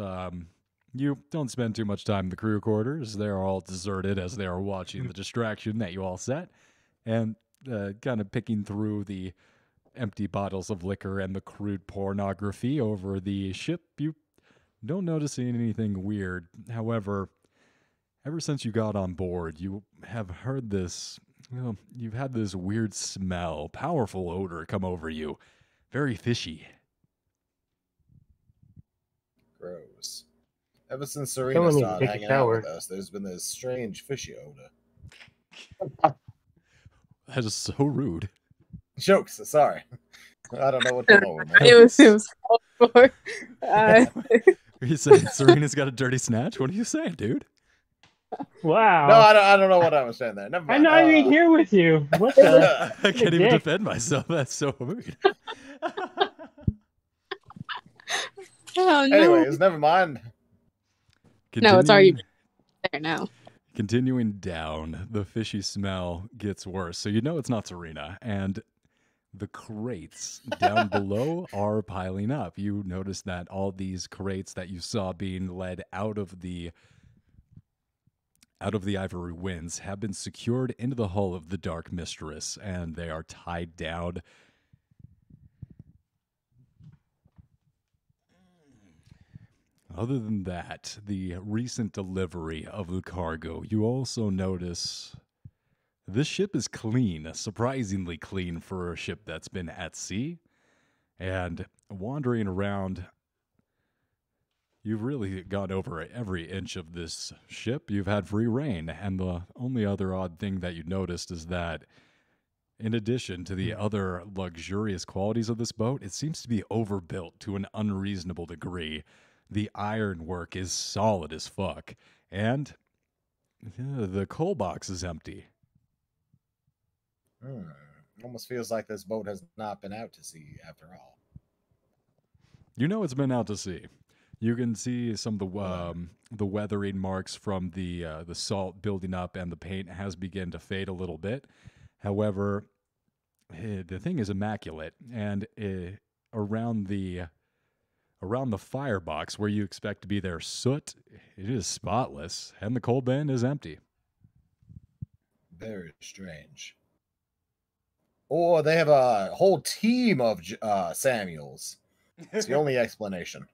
You don't spend too much time in the crew quarters. They're all deserted as they are watching the distraction that you all set. And kind of picking through the empty bottles of liquor and the crude pornography over the ship. You don't notice anything weird. However, ever since you got on board, you have heard this... you've had this weird smell, powerful odor come over you. Very fishy. Gross. Ever since Serena started hanging out with us, there's been this strange fishy odor. That is so rude. Jokes, sorry. I don't know what to know. It was for. You said Serena's got a dirty snatch? What are you saying, dude? Wow. No, I don't know what I was saying there. Never mind. I'm not even here with you. What the? I can't even defend myself. That's so rude. Oh, no. Anyways, never mind. No, it's already there now. Continuing down, the fishy smell gets worse. So you know it's not Serena. And the crates down below are piling up. You notice that all these crates that you saw being led out of the Ivory Winds have been secured into the hull of the Dark Mistress, and they are tied down. Other than that, the recent delivery of the cargo, you also notice this ship is clean, surprisingly clean for a ship that's been at sea. And wandering around, you've really gone over every inch of this ship. You've had free reign. And the only other odd thing that you noticed is that in addition to the other luxurious qualities of this boat, it seems to be overbuilt to an unreasonable degree. The ironwork is solid as fuck. And the coal box is empty. Almost feels like this boat has not been out to sea after all. You know it's been out to sea. You can see some of the weathering marks from the salt building up, and the paint has begun to fade a little bit. However, the thing is immaculate, and around the firebox where you expect to be their soot, it is spotless, and the coal bin is empty. Very strange. Or they have a whole team of Samuels. It's the only explanation.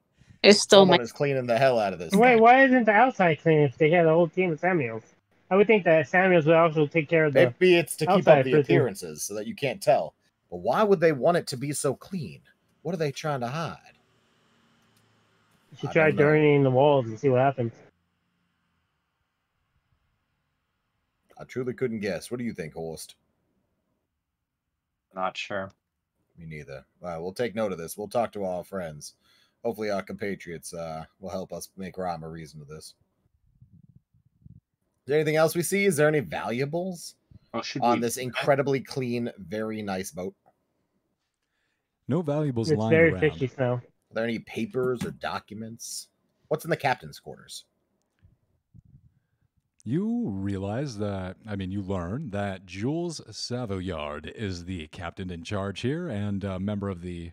It's still Someone is cleaning the hell out of this Wait, thing. why isn't the outside clean if they had a whole team of Samuels? I would think that Samuels would also take care of the Maybe it's to keep outside up the prison. appearances so that you can't tell. But why would they want it to be so clean? What are they trying to hide? You should I try don't know. dirtying the walls and see what happens. I truly couldn't guess. What do you think, Horst? Not sure. Me neither. All right, we'll take note of this. We'll talk to our friends. Hopefully our compatriots will help us make rhyme or reason to this. Is there anything else we see? Is there any valuables on this incredibly clean, very nice boat? No valuables It's lying very around. fishy smell. Are there any papers or documents? What's in the captain's quarters? You realize that, you learn that Jules Savoyard is the captain in charge here and a member of the...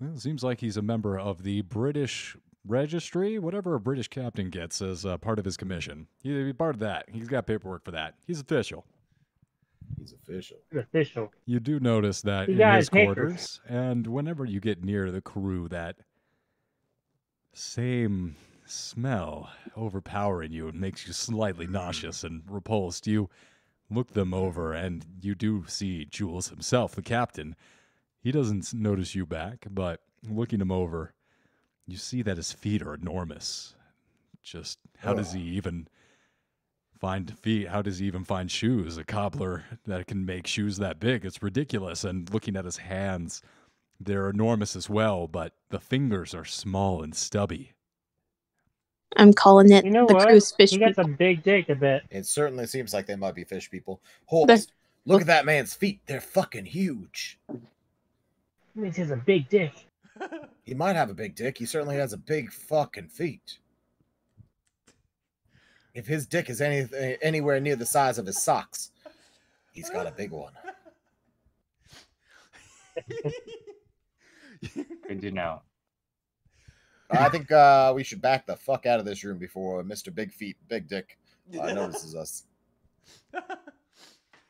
Well, it seems like he's a member of the British Registry, whatever a British captain gets as part of his commission. He's part of that. He's got paperwork for that. He's official. He's official. It's official. You do notice that You in got his papers. quarters, and whenever you get near the crew, that same smell overpowering you and makes you slightly nauseous and repulsed. You look them over, and you do see Jules himself, the captain. He doesn't notice you back, but looking him over, you see that his feet are enormous. Just how does he even find feet? How does he even find shoes? A cobbler that can make shoes that big, it's ridiculous. And looking at his hands, they're enormous as well, but the fingers are small and stubby. I'm calling it You know the what? cruise fish He got people. some big dick, I bet. It certainly seems like they might be fish people. Horst, look at that man's feet. They're fucking huge. He has a big dick. He might have a big dick. He certainly has a big fucking feet. If his dick is anywhere near the size of his socks, he's got a big one. Good to know. I think we should back the fuck out of this room before Mr. Big Feet, Big Dick notices us.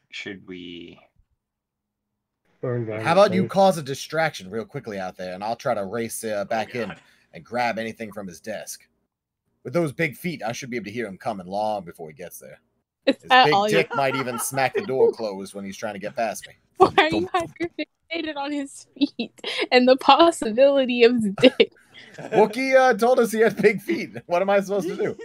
Should we... Burn down How about his you face. cause a distraction real quickly out there, and I'll try to race back in and grab anything from his desk. With those big feet, I should be able to hear him coming long before he gets there. Is His that big all dick might even smack the door closed when he's trying to get past me. Why are you hyperfixated on his feet and the possibility of his dick? Wookie told us he had big feet. What am I supposed to do?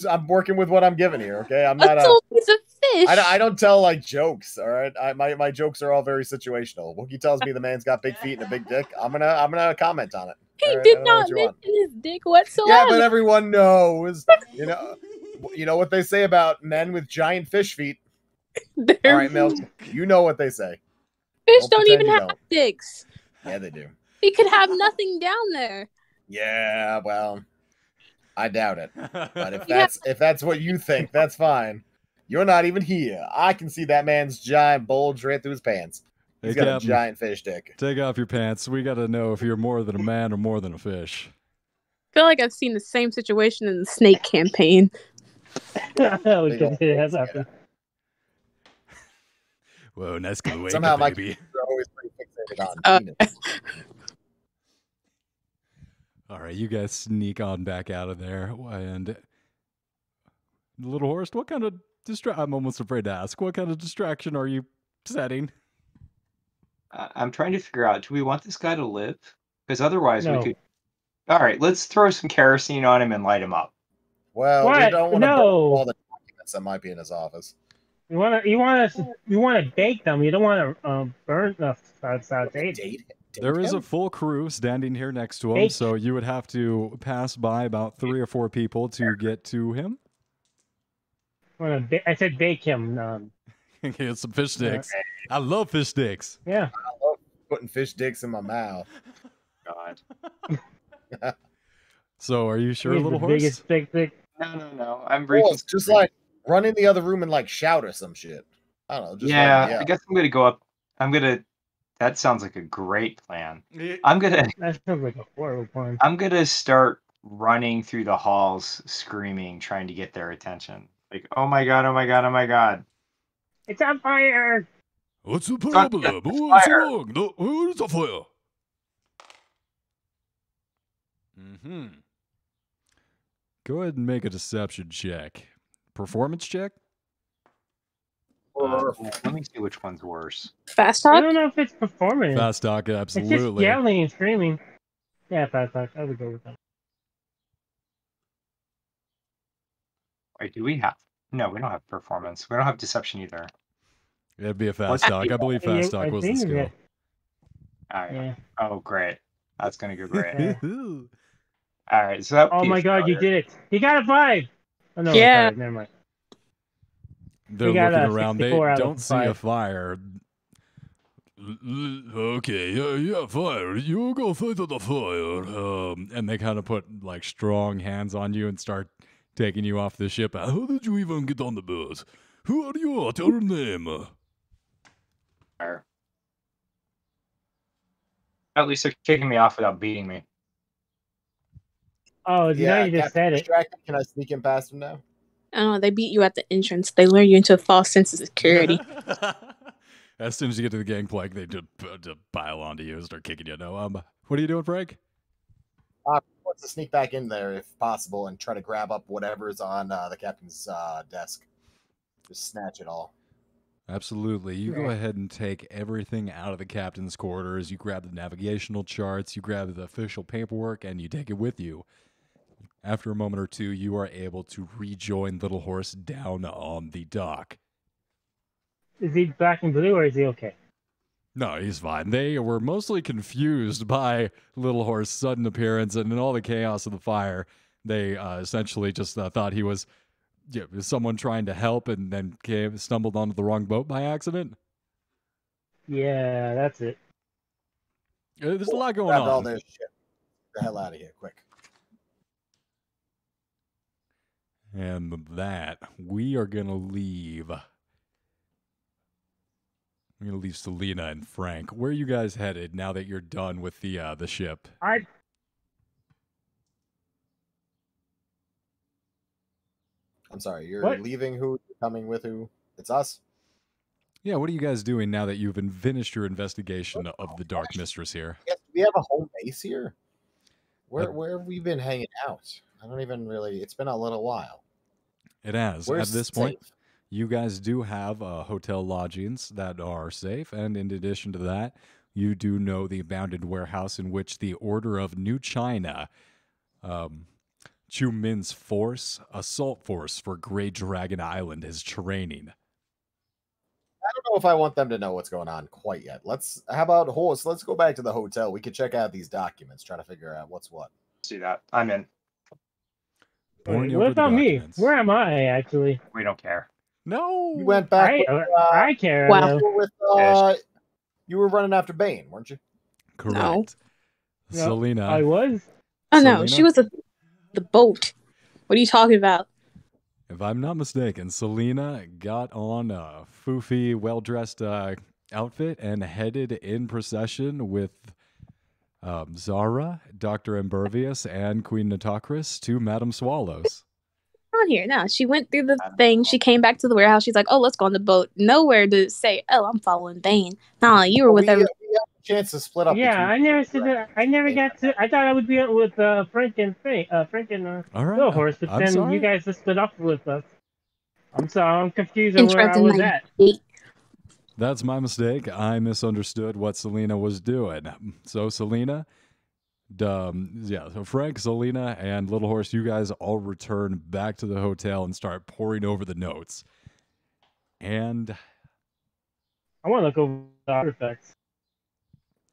I'm working with what I'm given here, okay? I'm not That's always a fish. I don't tell like jokes, all right? My jokes are all very situational. Wookie tells me the man's got big feet and a big dick. I'm gonna comment on it. He all right? I did don't know not what you mention want. his dick whatsoever. Yeah, but everyone knows. You know what they say about men with giant fish feet. All right, Milk. You know what they say. Fish don't pretend even you have don't. dicks. Yeah, they do. He could have nothing down there. Yeah, well, I doubt it. But Yeah. if that's what you think, that's fine. You're not even here. I can see that man's giant bulge right through his pants. He's Hey, got Captain, a giant fish dick. take off your pants. We got to know if you're more than a man or more than a fish. I feel like I've seen the same situation in the snake campaign. We Big can old see it has face, happened. Whoa, nice cloaca, Somehow my baby. kids are always pretty fixated on Uh, penis. All right, you guys sneak on back out of there. And Little Horse, what kind of I'm almost afraid to ask. What kind of distraction are you setting? I'm trying to figure out, do we want this guy to live? Because otherwise we No. could... All right, let's throw some kerosene on him and light him up. Well, we What? don't want to burn No. all the documents that might be in his office. You want to bake them. You don't want to burn the date. Date There is him? a full crew standing here next to him, Bake. so you would have to pass by about 3 or 4 people to get to him. I said bake him. Get some fish sticks. I love fish sticks. Yeah. I love putting fish dicks in my mouth. God. So, are you sure, He's Little the Horse? biggest stick. No. I'm Well, breaking. it's just like run in the other room and like shout or some shit. I don't know. Just Yeah, like, I guess I'm gonna go up. That sounds like a great plan. I'm gonna That sounds like a horrible plan. I'm gonna start running through the halls, screaming, trying to get their attention. Like, oh my god, oh my god, oh my god. It's on fire. What's the on problem? What's fire. wrong? No, where's the fire? Mm-hmm. Go ahead and make a deception check. Performance check? Let me see which one's worse. Fast I talk? don't know if it's performance. Fast talk, It's just absolutely. yelling and screaming. Yeah, fast talk. I would go with that. Wait, do we have? No, we don't have performance. We don't have deception either. It'd be a fast What's- talk. I believe fast talk I was the think skill. All right. Yeah. Oh, great. That's gonna go great. Yeah. All right. So that. would Oh be a my god, you failure. did it! You got a 5. Oh no, Yeah. sorry, never mind. They're We got looking a around. They 64 out of don't see a 5. fire. Okay, yeah, fire. You go fight on the fire. And they kind of put like strong hands on you and start taking you off the ship. How did you even get on the boat? Who are you? What's your name? Fire. At least they're kicking me off without beating me. Oh, now Yeah, you just Captain said it. Distracted. Can I sneak in past him now? I don't know, they beat you at the entrance. They lure you into a false sense of security. As soon as you get to the gangplank, they just pile onto you and start kicking you. No, what are you doing, Frank? Wants to sneak back in there if possible and try to grab up whatever's on the captain's desk. Just snatch it all. Absolutely. You go ahead and take everything out of the captain's quarters. You grab the navigational charts, you grab the official paperwork, and you take it with you. After a moment or two, you are able to rejoin Little Horse down on the dock. Is he black and blue or is he okay? No, he's fine. They were mostly confused by Little Horse's sudden appearance, and in all the chaos of the fire, they essentially just thought he was someone trying to help and then stumbled onto the wrong boat by accident. Yeah, that's it. There's a lot going Grab all on. this shit. Get the hell out of here, quick. And with that, we are going to leave. I'm going to leave Selena and Frank. Where are you guys headed now that you're done with the ship? I'm sorry, you're What? leaving who? You're coming with who? It's us? Yeah, what are you guys doing now that you've finished your investigation of the Dark Mistress here? Yes, do we have a home base here? Uh, Where have we been hanging out? I don't even really. It's been a little while. It has. Where's At this point, safe? you guys do have hotel lodgings that are safe, and in addition to that, you do know the abandoned warehouse in which the Order of New China, Chu Min's assault force for Grey Dragon Island is training. I don't know if I want them to know what's going on quite yet. How about Horse? Let's go back to the hotel. We could check out these documents, try to figure out what's what. Let's do that. I'm in. Pouring Wait, over what the about me? documents. Where am I actually? We don't care. No! You went back. I care. Wow. though. You were running after Bane, weren't you? Correct. No. No, Selena. I was. Oh no, Selena? she was the boat. What are you talking about? if I'm not mistaken, Selena got on a foofy, well-dressed outfit and headed in procession with Zara, Dr. Ambervious, and Queen Nitocris to Madame Swallows. On here now, she went through the thing. She came back to the warehouse. She's like, "Oh, let's go on the boat." Nowhere to say, "Oh, I'm following Bane." No, you were with everybody. We have a chance to split up. Yeah, I never said that. I never got to. I thought I would be with Frank and All right, Little Horse, but I'm then sorry. you guys just split up with us. I'm sorry. I'm confused on where I Interrupting was my at. date. That's my mistake. I misunderstood what Selena was doing. So Selena, so Frank, Selena, and Little Horse, you guys all return back to the hotel and start poring over the notes. And I want to look over the artifacts.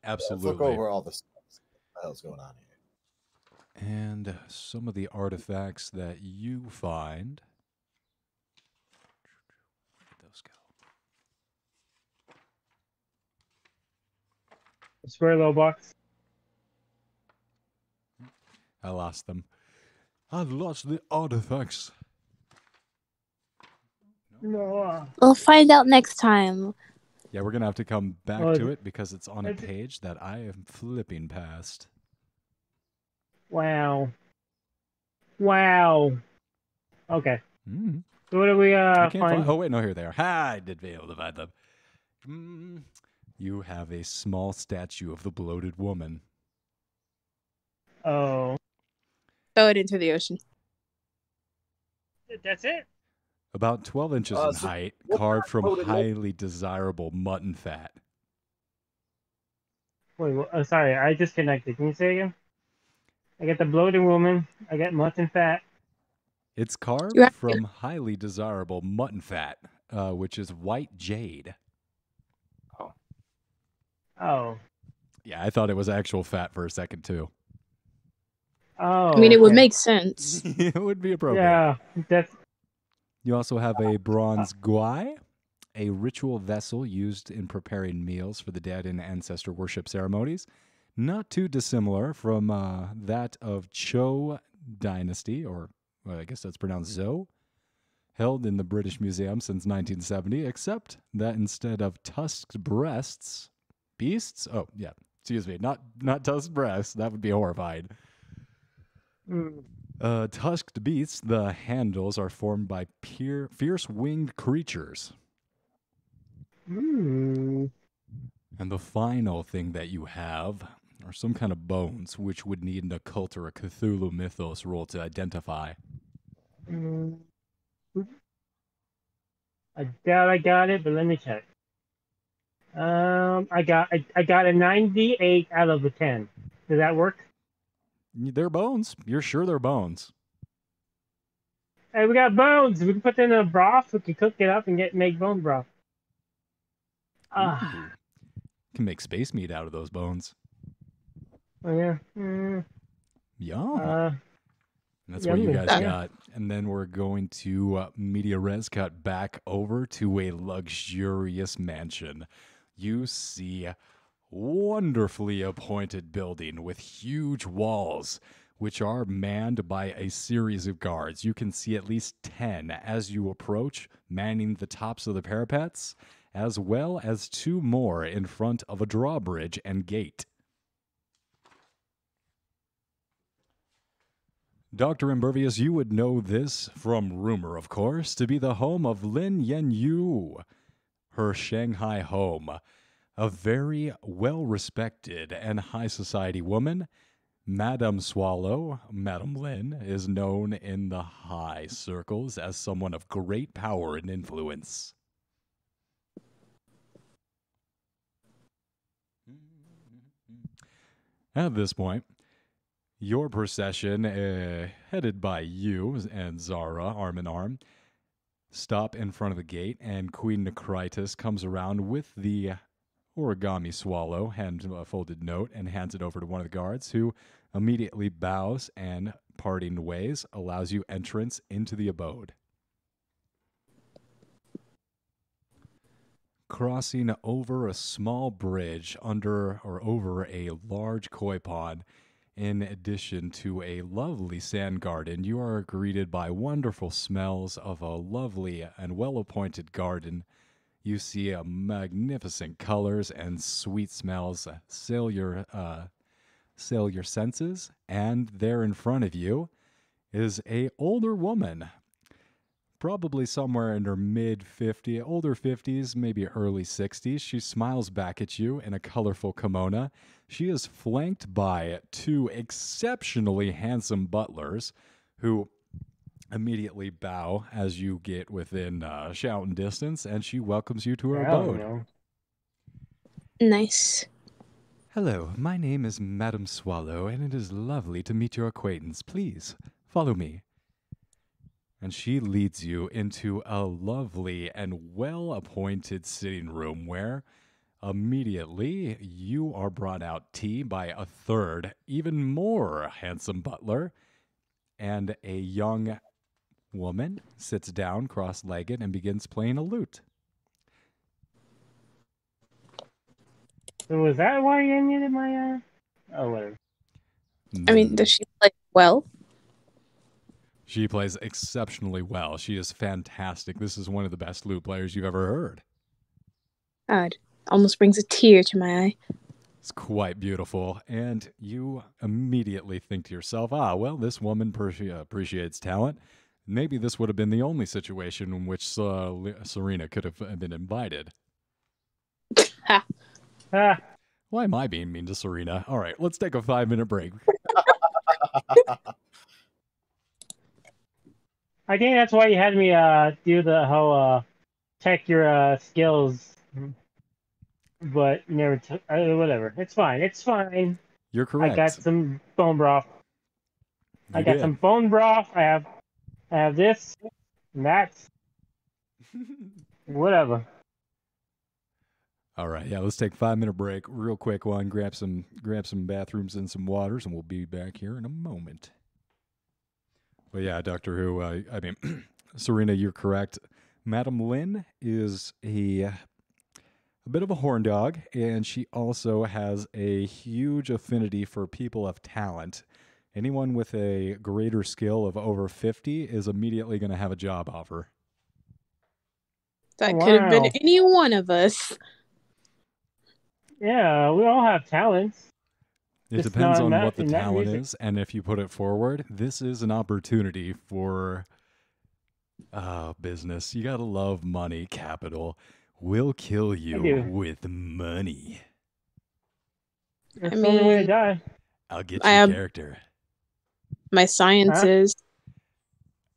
absolutely. Let's look over all the stuff. What the hell's going on here? And some of the artifacts that you find. Where'd those go? The square little box. I lost them. I lost the artifacts. No. We'll find out next time. Yeah, we're going to have to come back Oh, to it because it's on a it's- page that I am flipping past. Wow. Wow. Okay. Mm. So what do we I can't find? Oh, wait, no, here they are. Ha, I did be able to find them. You have a small statue of the bloated woman. Oh, Throw it into the ocean. that's it. About 12 inches in So height, what carved kind from of bloated woman? highly desirable mutton fat. Wait, sorry, I disconnected. Can you say again? I got the bloated woman. I got mutton fat. It's carved Right. from highly desirable mutton fat, which is white jade. Oh. Yeah, I thought it was actual fat for a second, too. Oh. I mean, it would okay. make sense. It would be appropriate. Yeah, that's. You also have a bronze gwai, a ritual vessel used in preparing meals for the dead in ancestor worship ceremonies. Not too dissimilar from that of Cho Dynasty, or well, I guess that's pronounced Zhou, held in the British Museum since 1970, except that instead of tusked breasts, beasts? Oh, yeah, excuse me, not tusked breasts, that would be horrifying. Tusked beasts, the handles are formed by fierce-winged creatures. Mm. And the final thing that you have are some kind of bones, which would need an occult or a Cthulhu mythos roll to identify. Mm. I doubt I got it, but let me check. I got a 98 out of a 10. Does that work? They're bones. You're sure they're bones. Hey, we got bones. We can put them in a broth. We can cook it up and make bone broth. Ah, Ooh. Can make space meat out of those bones. oh, yeah. Mm. Yeah. That's what you yummy. guys Yeah. got. And then we're going to media res cut back over to a luxurious mansion. You see a wonderfully appointed building with huge walls, which are manned by a series of guards. You can see at least 10 as you approach, manning the tops of the parapets, as well as 2 more in front of a drawbridge and gate. Dr. Ambervious, you would know this from rumor, of course, to be the home of Lin Yenyu, her Shanghai home. A very well-respected and high society woman, Madame Swallow, Madame Lin, is known in the high circles as someone of great power and influence. At this point, your procession, headed by you and Zara, arm in arm, stop in front of the gate, and Queen Necritus comes around with the origami swallow, hand a folded note, and hands it over to one of the guards, who immediately bows and, parting ways, allows you entrance into the abode. Crossing over a small bridge under or over a large koi pond, In addition to a lovely sand garden, you are greeted by wonderful smells of a lovely and well-appointed garden. You see magnificent colors and sweet smells sail your senses, and there in front of you is a older woman, probably somewhere in her older 50s, maybe early 60s. She smiles back at you in a colorful kimono. She is flanked by two exceptionally handsome butlers who immediately bow as you get within shouting distance, and she welcomes you to her Hell abode. no. Nice. Hello, my name is Madam Swallow, and it is lovely to meet your acquaintance. Please, follow me. And she leads you into a lovely and well-appointed sitting room where immediately you are brought out tea by a third, even more handsome butler, and a young woman sits down cross-legged and begins playing a lute. So was that why you muted my Oh, whatever. I mean, does she play well? She plays exceptionally well. She is fantastic. This is one of the best lute players you've ever heard. It almost brings a tear to my eye. It's quite beautiful, and you immediately think to yourself, well, this woman appreciates talent. Maybe this would have been the only situation in which Serena could have been invited. Ha. Ah, Why am I being mean to Serena? All right, let's take a 5-minute break. I think that's why you had me do the whole check your skills, but never took. Whatever. It's fine. It's fine. You're I got correct. some bone broth. I You got did. some bone broth. I have this, and that's whatever. All right, yeah, let's take a 5-minute break, real quick one. Grab some bathrooms and some waters, and we'll be back here in a moment. But yeah, Doctor Who. I mean, Serena, you're correct. Madam Lynn is a bit of a horn dog, and she also has a huge affinity for people of talent. Anyone with a greater skill of over 50 is immediately going to have a job offer. That could have been Wow. any one of us. Yeah, we all have talents. It Just depends not in on what the in that talent music. is, and if you put it forward, this is an opportunity for business. You gotta love money, capital. We'll kill you do. with money. That's I the only way to mean, die. I'll get I your have character. my sciences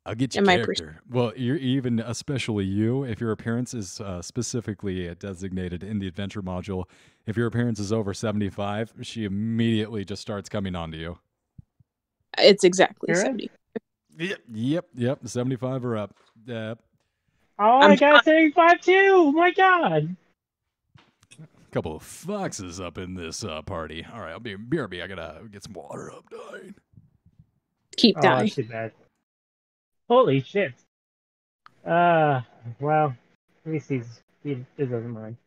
I'll get your and my character. Well, you're even, especially you, if your appearance is specifically designated in the adventure module, if your appearance is over 75, she immediately just starts coming on to you. it's exactly Sure. 70. Yep. 75 or up. Oh, I'm I got 75 too! My God! Couple of foxes up in this party. All right, I'll be BRB. I gotta get some water. I'm dying. keep Oh, dying. that's too bad. Holy shit. Well, let me see. It doesn't mind.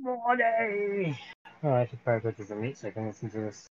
Morning! Oh, I should probably put this on mute so I can listen to this.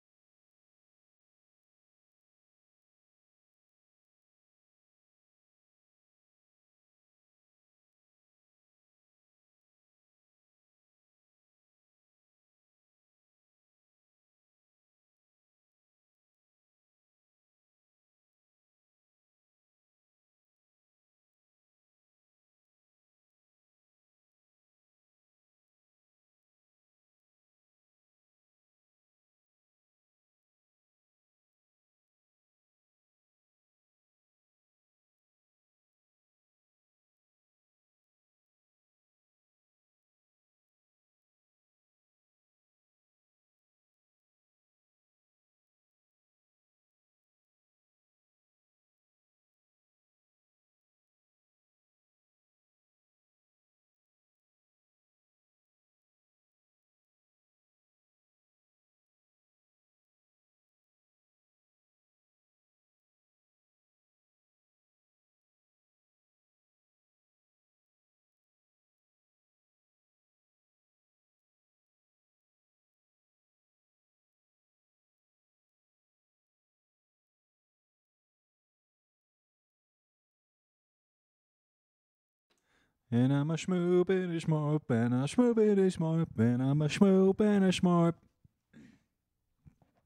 And I'm a schmoop and a schmorp and a schmoop and a schmorp and I'm a schmoop and a schmorp.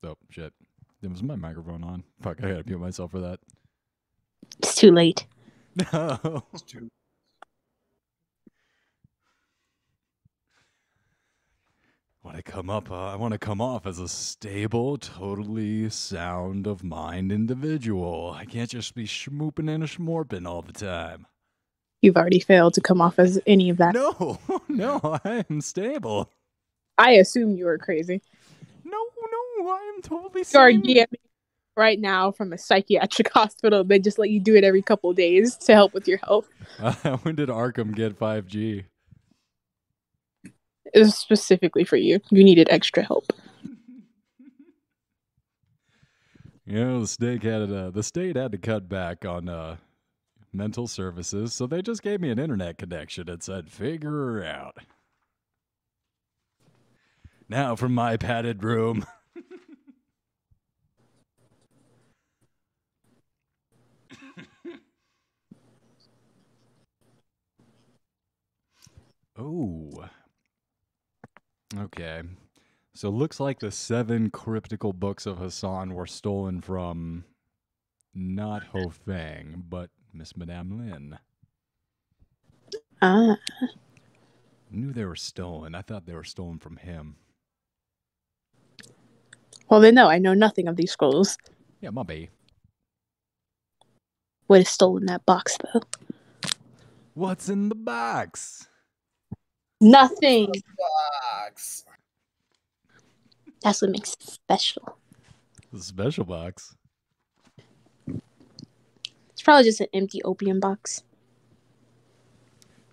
Oh, shit. Was my microphone on? Fuck, I gotta mute myself for that. It's too late. No. It's too- I want to come off as a stable, totally sound of mind individual. I can't just be schmooping and a schmorping all the time. You've already failed to come off as any of that. No, no, I am stable. I assume you were crazy. No, I am totally You are sane. DMing right now from a psychiatric hospital. They just let you do it every couple of days to help with your health. When did Arkham get 5G? It was specifically for you. You needed extra help. You know, the state had to cut back on mental services, so they just gave me an internet connection and said, figure her out. Now from my padded room. Oh. Okay. So it looks like the 7 cryptical books of Hassan were stolen from not Ho Fang, but Miss Madame Lin. Ah. I knew they were stolen. I thought they were stolen from him. Well, then no, I know nothing of these scrolls. Yeah, my bae. What is stolen in that box, though? What's in the box? Nothing. Box. That's what makes it special. The special box. It's probably just an empty opium box.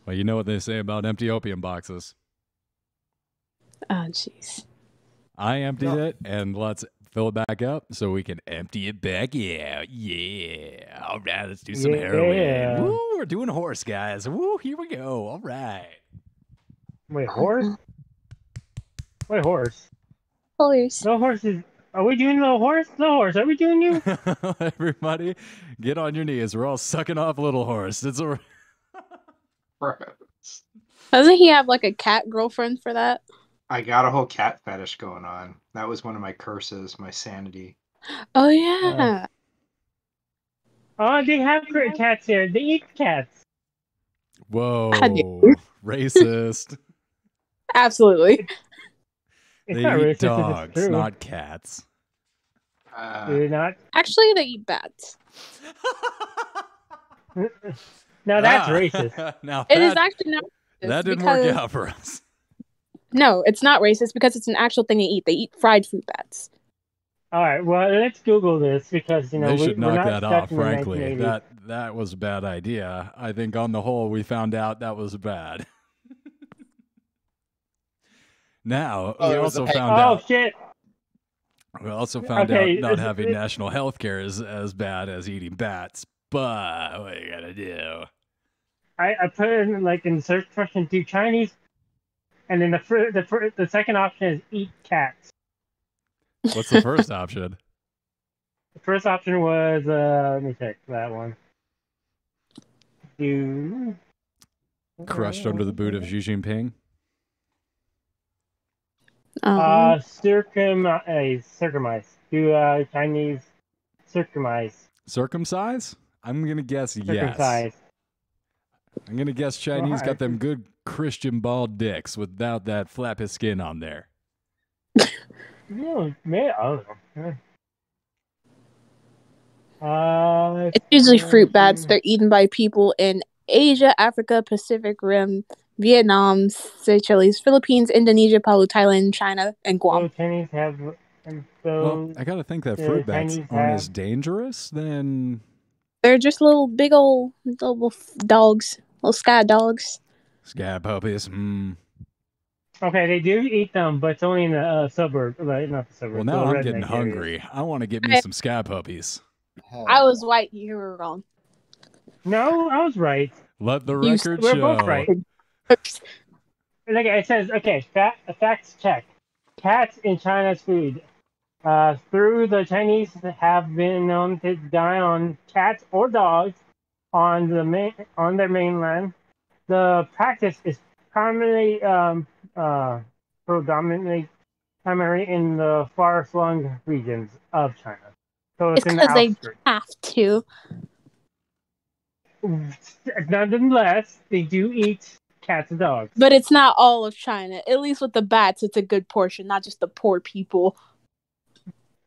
Well, you know what they say about empty opium boxes. Oh, jeez. I emptied it, and let's fill it back up so we can empty it back out. Yeah. All right, let's do some heroin. Woo, we're doing horse, guys. Woo, here we go. All right. Wait, horse? Wait, horse? Horse. No horses. Are we doing no horse? No horse. Are we doing you? Everybody, get on your knees. We're all sucking off little horse. It's a... Doesn't he have like a cat girlfriend for that? I got a whole cat fetish going on. That was one of my curses, my sanity. Oh, yeah. Oh, they have cats here. They eat cats. Whoa. I do. Racist. Absolutely. It's They not eat racist. It's dogs, true. not cats. They're not. Actually, they eat bats. Now that's racist. Now It is actually not racist. that didn't because... work out for us. No, it's not racist because it's an actual thing they eat. They eat fried fruit bats. All right. Well, let's Google this because They should we're knock not that stuck off. in the Frankly, 1980s. that was a bad idea. I think on the whole, we found out that was bad. Now we also found out. Oh shit! We also found out not having national health care is as bad as eating bats. But what are you gonna do? I put in in the search function do Chinese, and then the second option is eat cats. What's the first option? The first option was let me check that one. Do Crushed under the boot of Xi Jinping. Circumcise. Do Chinese circumcise. Circumcise? I'm gonna guess yes. Circumcise. I'm gonna guess Chinese got them good Christian bald dicks without that flappy skin on there. No, man, I don't know. It's usually fruit bats. They're eaten by people in Asia, Africa, Pacific Rim, Vietnam, Seychelles, Philippines, Indonesia, Palau, Thailand, China, and Guam. Chinese have. Well, I gotta think that fruit bats Chinese aren't have- as dangerous then. They're just little, big old little dogs, little sky dogs. Scab puppies. Okay, they do eat them, but it's only in the suburb, like not the suburb. Well, now the I'm redneck getting areas. hungry. I want to get me some scab puppies. I was white. You were wrong. No, I was right. Let the You- record We're show. both right. Like it says, okay, facts check. Cats in China's food. Through the Chinese have been known to dine on cats or dogs on their mainland. the practice is primarily predominantly primary in the far-flung regions of China. So it's It's in the because they outskirts. have to. Nonetheless, they do eat cats and dogs. But it's not all of China. At least with the bats, it's a good portion, not just the poor people.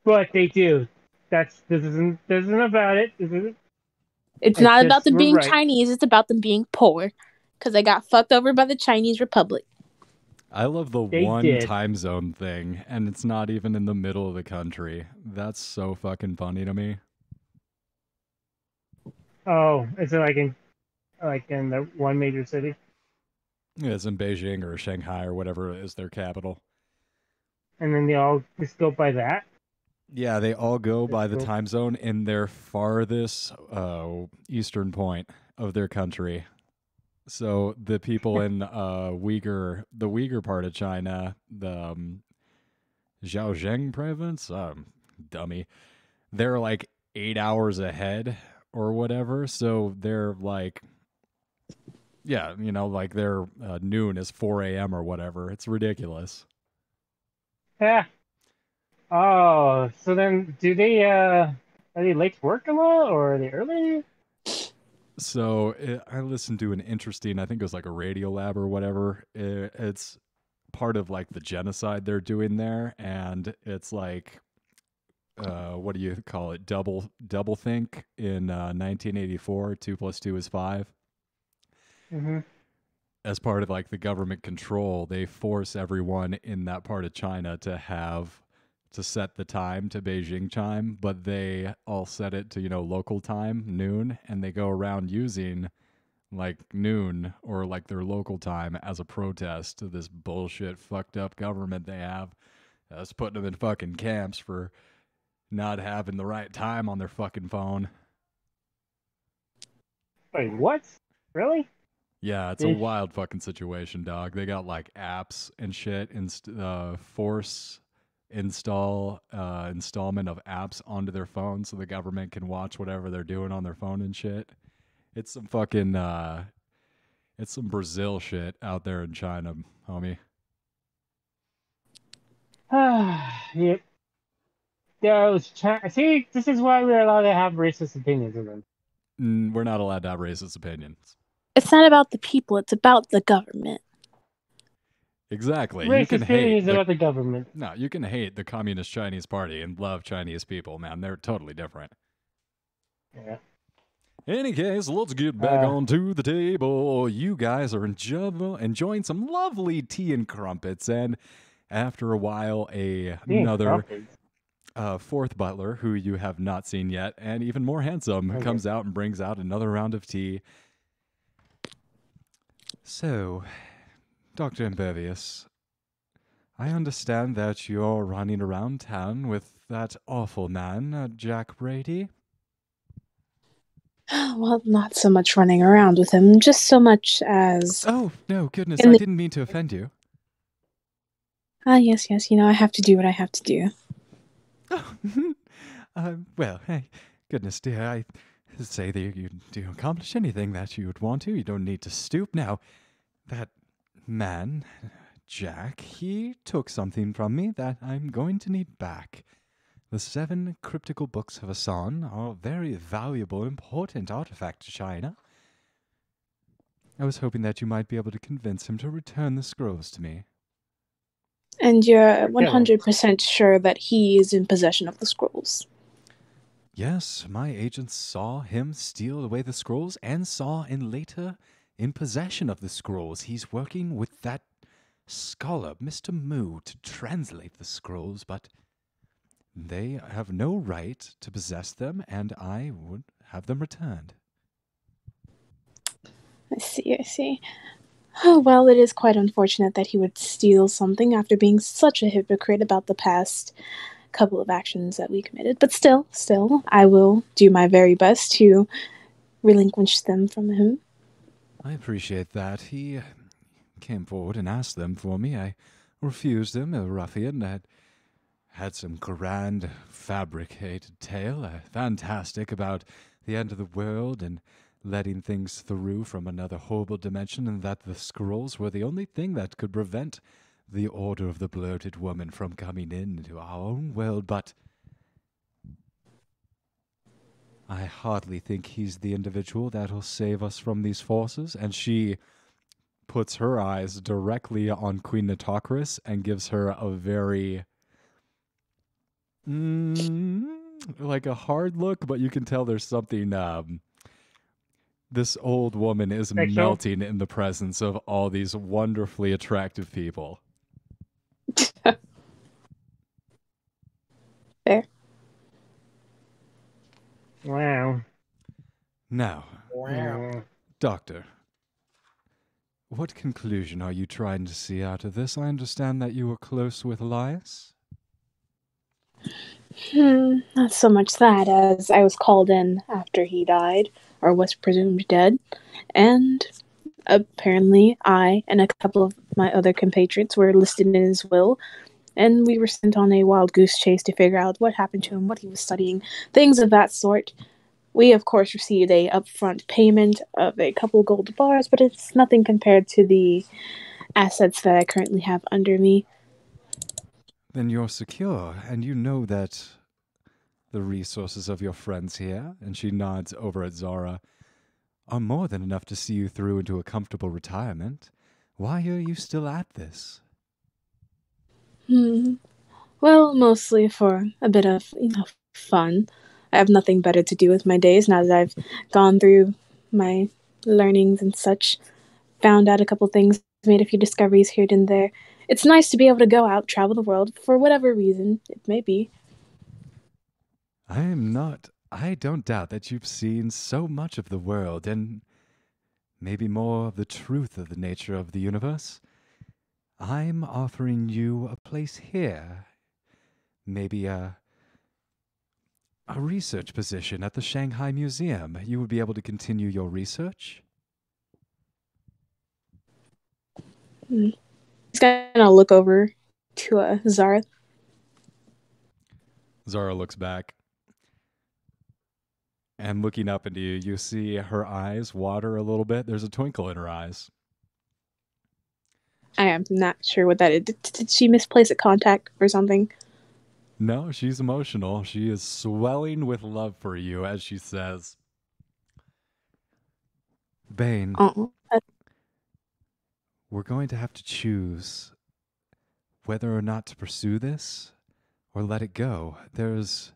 But they do. This isn't about it. It's It's not about just them we're being right. Chinese. It's about them being poor. Because they got fucked over by the Chinese Republic. I love the They one did. time zone thing, and it's not even in the middle of the country. That's so fucking funny to me. Oh, is it like in the one major city? Yeah, it's in Beijing or Shanghai or whatever is their capital. And then they all just go by that? Yeah, they all go by That's the cool. time zone in their farthest eastern point of their country. So the people in the Uyghur part of China, the Zhejiang province, dummy, they're like 8 hours ahead or whatever. So they're like, yeah, like their noon is 4 a.m. or whatever. It's ridiculous. Yeah. Oh, so then are they late to work a lot or are they early? So I listened to an interesting, I think it was like a Radio Lab or whatever. It's part of like the genocide they're doing there, and it's like, what do you call it? Double think in 1984. 2 + 2 is 5. Mm-hmm. As part of like the government control, they force everyone in that part of China to set the time to Beijing time, but they all set it to, local time, noon, and they go around using like noon or like their local time as a protest to this bullshit fucked up government they have. That's putting them in fucking camps for not having the right time on their fucking phone. Wait, what? Really? Yeah, it's a wild fucking situation, dog. They got like apps and shit, force installment of apps onto their phone so the government can watch whatever they're doing on their phone and shit. It's some fucking it's some Brazil shit out there in China, homie. Yep. Yeah, see, this is why we're allowed to have racist opinions of them. We're not allowed to have racist opinions. It's not about the people. It's about the government. Exactly. Racist You can hate opinions about the government. No, you can hate the Communist Chinese Party and love Chinese people, man. They're totally different. Yeah. In any case, let's get back onto the table. You guys are enjoying some lovely tea and crumpets, and after a while, another fourth butler, who you have not seen yet, and even more handsome, comes out and brings out another round of tea. So, Dr. Ambervious, I understand that you're running around town with that awful man, Jack Brady. Well, not so much running around with him, just so much as... Oh, no, goodness, I didn't mean to offend you. Yes, I have to do what I have to do. Well, hey, goodness dear, I say that you do accomplish anything that you would want to. You don't need to stoop. Now, that man, Jack, he took something from me that I'm going to need back. The 7 cryptical books of Hassan are a very valuable, important artifact to China. I was hoping that you might be able to convince him to return the scrolls to me. And you're 100% sure that he is in possession of the scrolls? Yes, my agents saw him steal away the scrolls and saw him later in possession of the scrolls. He's working with that scholar, Mr. Moo, to translate the scrolls, but they have no right to possess them, and I would have them returned. I see. Oh, well, it is quite unfortunate that he would steal something after being such a hypocrite about the past couple of actions that we committed. But still, I will do my very best to relinquish them from him. I appreciate that. He came forward and asked them for me. I refused him, a ruffian that had some grand fabricated tale, fantastic, about the end of the world and letting things through from another horrible dimension, and that the scrolls were the only thing that could prevent the Order of the Bloated Woman from coming into our own world, but I hardly think he's the individual that'll save us from these forces. And she puts her eyes directly on Queen Nitocris and gives her a very, like a hard look, but you can tell there's something, this old woman is melting in the presence of all these wonderfully attractive people. Fair. Wow. Now, Wow. Doctor, what conclusion are you trying to see out of this? I understand that you were close with Elias? Not so much that, as I was called in after he died, or was presumed dead, and apparently I and a couple of my other compatriots were listed in his will, and we were sent on a wild goose chase to figure out what happened to him, what he was studying, things of that sort. We, of course, received a upfront payment of a couple gold bars, but it's nothing compared to the assets that I currently have under me. Then you're secure, and you know that the resources of your friends here, and she nods over at Zara, are more than enough to see you through into a comfortable retirement. Why are you still at this? Well, mostly for a bit of, fun. I have nothing better to do with my days now that I've gone through my learnings and such, found out a couple things, made a few discoveries here and there. It's nice to be able to go out, travel the world, for whatever reason it may be. I don't doubt that you've seen so much of the world, and maybe more of the truth of the nature of the universe. I'm offering you a place here. Maybe a research position at the Shanghai Museum. You would be able to continue your research. He's gonna look over to Zara. Zara looks back. And looking up into you, you see her eyes water a little bit. There's a twinkle in her eyes. I am not sure what that is. Did she misplace a contact or something? No, she's emotional. She is swelling with love for you, as she says, Bane, we're going to have to choose whether or not to pursue this or let it go. There's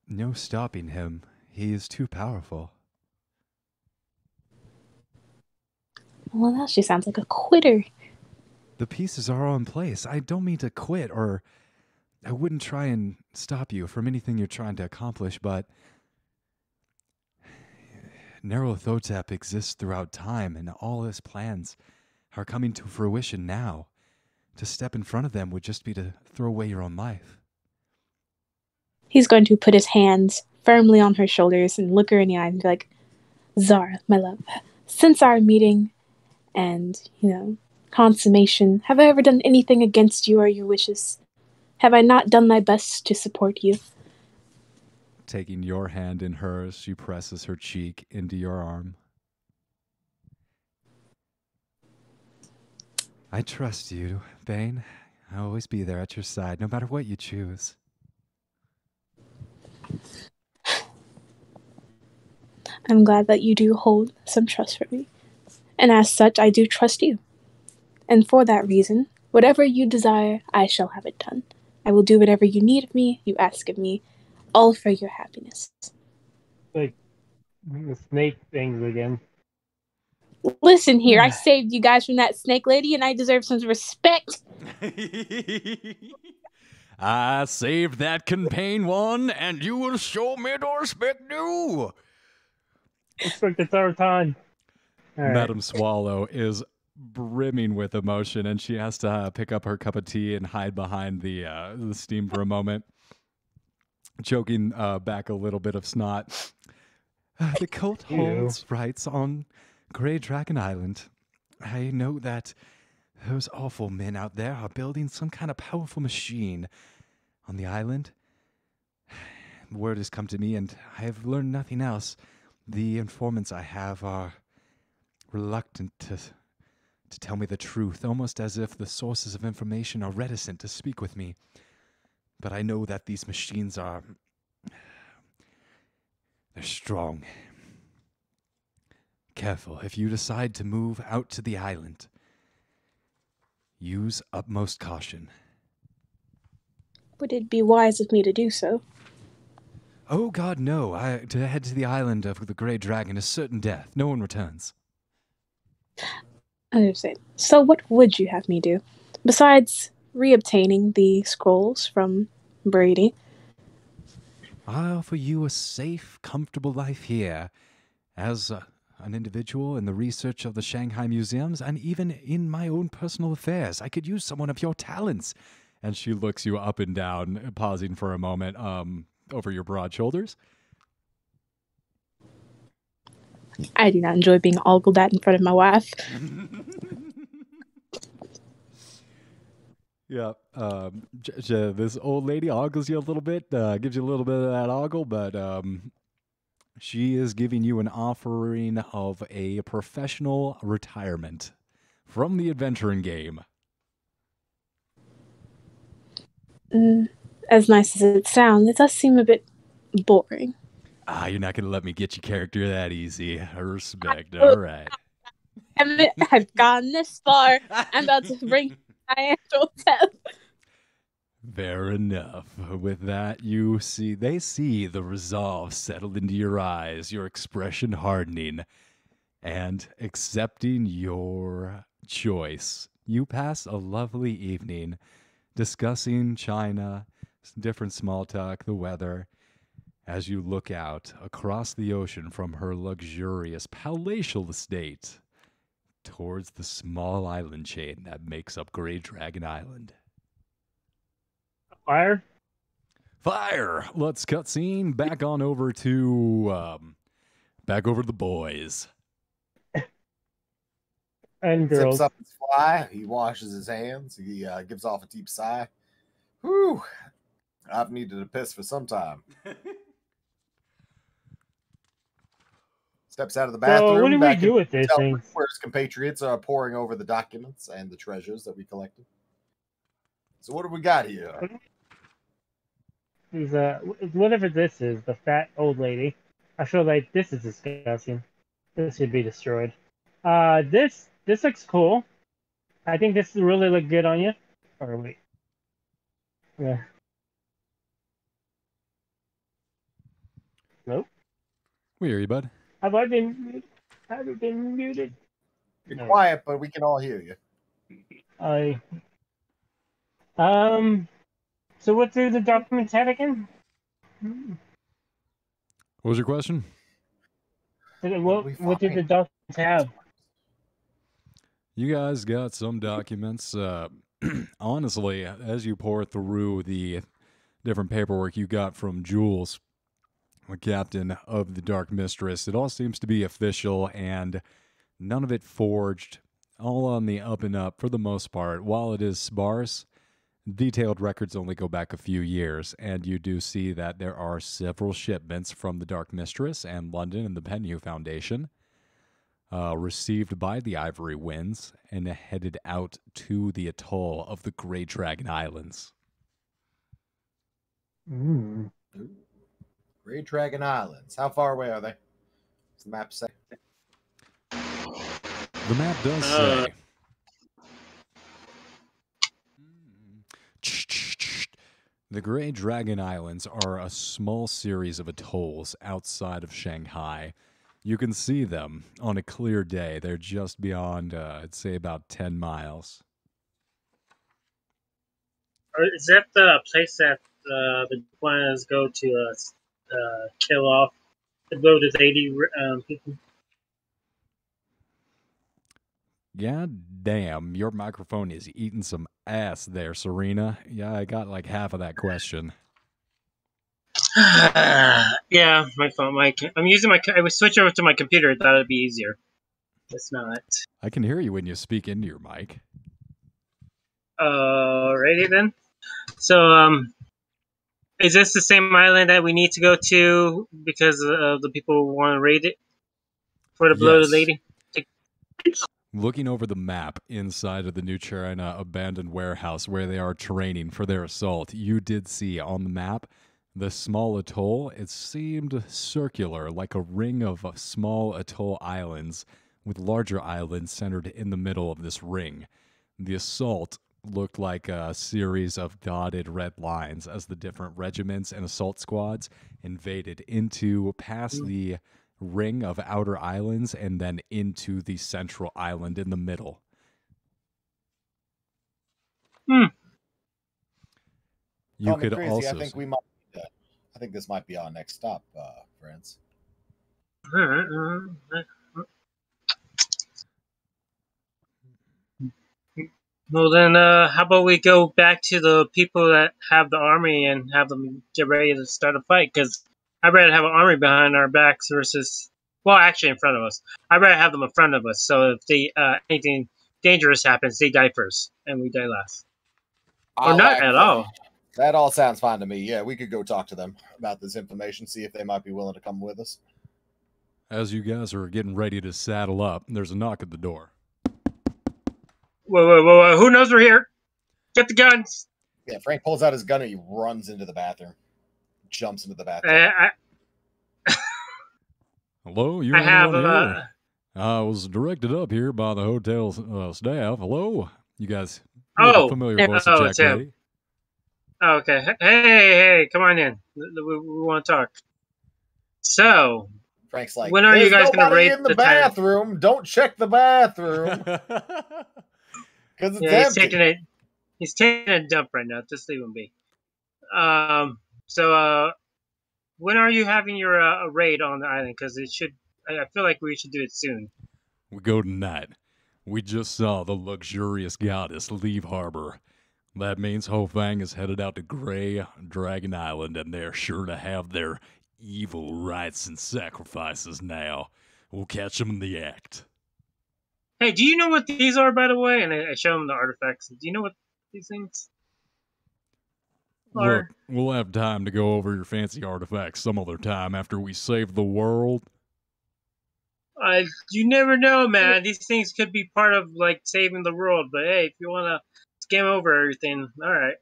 no stopping him. He is too powerful. Well, now she sounds like a quitter. The pieces are all in place. I don't mean to quit, or I wouldn't try and stop you from anything you're trying to accomplish, but Nyarlathotep exists throughout time, and all his plans are coming to fruition now. To step in front of them would just be to throw away your own life. He's going to put his hands firmly on her shoulders and look her in the eye and be like, Zara, my love, since our meeting and, consummation, have I ever done anything against you or your wishes? Have I not done my best to support you? Taking your hand in hers, she presses her cheek into your arm. I trust you, Bane. I'll always be there at your side, no matter what you choose. I'm glad that you do hold some trust for me. And as such, I do trust you. And for that reason, whatever you desire, I shall have it done. I will do whatever you need of me, you ask of me, all for your happiness. Like the snake things again. Listen here, I saved you guys from that snake lady, and I deserve some respect. I saved that campaign one, and you will show me the respect due. Looks like the third time. All right. Madam Swallow is brimming with emotion, and she has to pick up her cup of tea and hide behind the steam for a moment, choking back a little bit of snot. The cult holds rights on Grey Dragon Island. I know that those awful men out there are building some kind of powerful machine on the island. Word has come to me, and I have learned nothing else, The informants I have are reluctant to tell me the truth, almost as if the sources of information are reticent to speak with me. But I know that these machines are... they're strong. Careful, if you decide to move out to the island, use utmost caution. Would it be wise of me to do so? Oh God, no. To head to the island of the Grey Dragon is certain death. No one returns. I understand. So what would you have me do? Besides reobtaining the scrolls from Brady. I offer you a safe, comfortable life here as an individual in the research of the Shanghai museums and even in my own personal affairs. I could use someone of your talents. And she looks you up and down, pausing for a moment over your broad shoulders. I do not enjoy being ogled at in front of my wife. Yeah, this old lady ogles you a little bit, gives you a little bit of that ogle, but she is giving you an offering of a professional retirement from the adventuring game. As nice as it sounds, it does seem a bit boring. You're not going to let me get your character that easy. I respect. All right. I've gone this far. I'm about to bring Nyarlathotep. Fair enough. With that, they see the resolve settle into your eyes, your expression hardening, and accepting your choice. You pass a lovely evening discussing China, different small talk, the weather, as you look out across the ocean from her luxurious palatial estate towards the small island chain that makes up Grey Dragon Island. Fire? Fire! Let's cut scene back on over to the boys. And girls. Zips up his fly. He washes his hands. He gives off a deep sigh. Whew. I've needed a piss for some time. Steps out of the bathroom. So what do we do with these things? Where his compatriots are poring over the documents and the treasures that we collected. So what do we got here? Whatever this is, the fat old lady. I feel like this is disgusting. This should be destroyed. This looks cool. I think this really look good on you. Or wait. Yeah. Nope. We hear you, bud. Have I been muted? You're No. quiet, but we can all hear you. So what do the documents have again? What was your question? What did the documents have? You guys got some documents. Honestly, as you pour through the different paperwork you got from Jules, the captain of the Dark Mistress, it all seems to be official and none of it forged. All on the up and up for the most part. While it is sparse, detailed records only go back a few years, and you do see that there are several shipments from the Dark Mistress and London and the Penhew Foundation received by the Ivory Winds and headed out to the atoll of the Grey Dragon Islands. Grey Dragon Islands. How far away are they? Does the map say? The map does say. The Grey Dragon Islands are a small series of atolls outside of Shanghai. You can see them on a clear day. They're just beyond, I'd say, about 10 miles. Is that the place that the Guanas go to kill off the devoted lady people? God damn, your microphone is eating some ass there, Serena. Yeah, I got like half of that question. Yeah, my phone. I'm using my. I was switching over to my computer. I thought it'd be easier. It's not. I can hear you when you speak into your mic. Alrighty then. So Is this the same island that we need to go to because the people who want to raid it for the bloated Yes. lady? Looking over the map inside of the New China abandoned warehouse where they are training for their assault, you did see on the map the small atoll. It seemed circular, like a ring of small atoll islands with larger islands centered in the middle of this ring. The assault looked like a series of dotted red lines as the different regiments and assault squads invaded into past the ring of outer islands and then into the central island in the middle. Hmm. You Call me could crazy. also I think we might. I think this might be our next stop, friends. Well then, how about we go back to the people that have the army and have them get ready to start a fight? Because I'd rather have an army behind our backs versus, well, actually in front of us. I'd rather have them in front of us. So if they anything dangerous happens, they die first and we die last, or I not like at that. all. That all sounds fine to me. Yeah, we could go talk to them about this information, see if they might be willing to come with us. As you guys are getting ready to saddle up, there's a knock at the door. Whoa! Who knows we're here? Get the guns. Yeah, Frank pulls out his gun and he runs into the bathroom. Jumps into the bathroom. Hello, you I have anyone here? I was directed up here by the hotel staff. Hello? You guys hear the familiar voice of Jack it's him. Brady? Oh, okay. Hey, come on in. We want to talk. So, Frank's like, when are you guys "There's going to nobody raid in the title? bathroom. Don't check the bathroom because it's empty." He's taking a dump right now. Just leave him be. When are you having your raid on the island? Because it should. I feel like we should do it soon. We go tonight. We just saw the luxurious goddess leave harbor. That means Ho Fang is headed out to Grey Dragon Island, and they're sure to have their evil rites and sacrifices now. We'll catch them in the act. Hey, do you know what these are, by the way? And I show him the artifacts. Do you know what these things are? Look, we'll have time to go over your fancy artifacts some other time after we save the world. You never know, man. These things could be part of, like, saving the world. But hey, if you want to skim over everything, all right.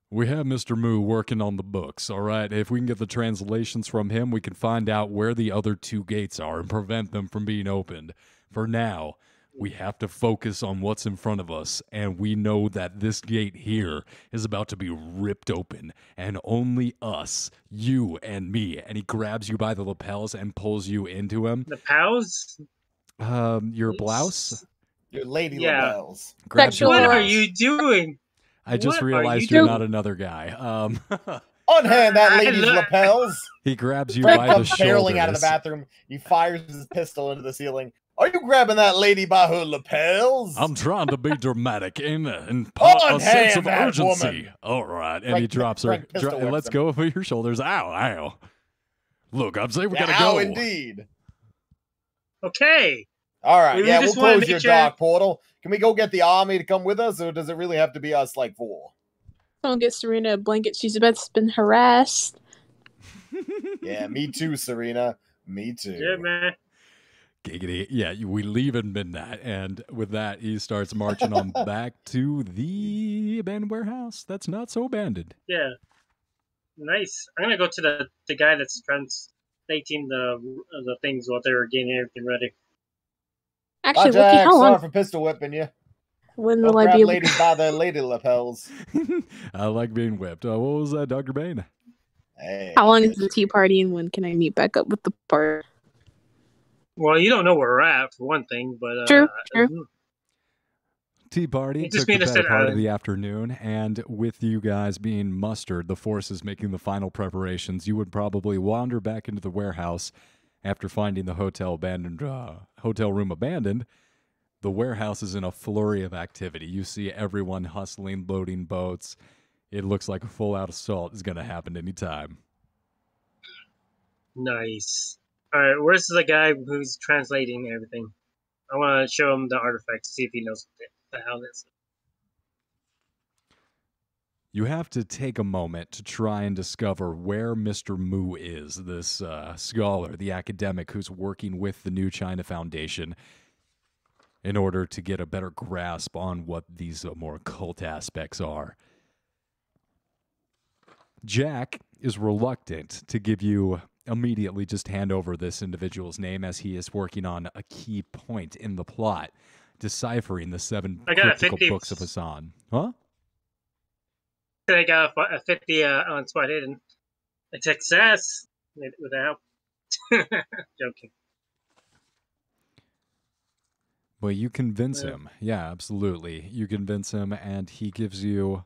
We have Mr. Moo working on the books, all right? If we can get the translations from him, we can find out where the other two gates are and prevent them from being opened. For now, we have to focus on what's in front of us, and we know that this gate here is about to be ripped open, and only us, you and me, and he grabs you by the lapels and pulls you into him. The pals? Your blouse? Your lady lapels. Grabs your What blouse. are you doing? I just What realized are you you're doing? not another guy. Unhand that lady's lapels. He grabs you Frank by the comes barreling out of the shoulders. bathroom. He fires his pistol into the ceiling. Are you grabbing that lady by her lapels? I'm trying to be dramatic and impart a sense of that urgency. woman. All right, and Frank- he drops her. Frank pistol whips Let's him. go over your shoulders. Ow! Look, I'm saying we gotta Ow, go. indeed. Okay. All right, We yeah, we'll just wanna close make your sure- dark portal. Can we go get the army to come with us, or does it really have to be us, like, four? Someone get Serena a blanket. She's been harassed. Yeah, me too, Serena. Me too. Yeah, man. Giggity. Yeah, we leave at midnight, and with that, he starts marching on back to the abandoned warehouse. That's not so abandoned. Yeah. Nice. I'm gonna go to the guy that's translating the things while they were getting everything ready. Actually, Bye, Wookie, Jack. how Sorry long? for pistol whipping you. When Don't will I grab be able ladies by their lady lapels. I like being whipped. What was that, Dr. Bane? Hey, How long is the tea party, and when can I meet back up with the party? Well, you don't know where we're at for one thing, but True. Tea party You just took the mean to better sit part of down. the afternoon, and with you guys being mustered, the forces making the final preparations, you would probably wander back into the warehouse after finding the hotel room abandoned. The warehouse is in a flurry of activity. You see everyone hustling, loading boats. It looks like a full-out assault is going to happen anytime. Nice. All right, where's the guy who's translating everything? I want to show him the artifacts, see if he knows what the hell this is. You have to take a moment to try and discover where Mr. Mu is, this scholar, the academic who's working with the New China Foundation, in order to get a better grasp on what these more occult aspects are. Jack is reluctant to give you immediately just hand over this individual's name, as he is working on a key point in the plot, deciphering the 7 I got a cryptical 50 books of Hassan. Huh? I got a 50 on spot hidden. A success without joking. Well, you convince him. Yeah, absolutely. You convince him, and he gives you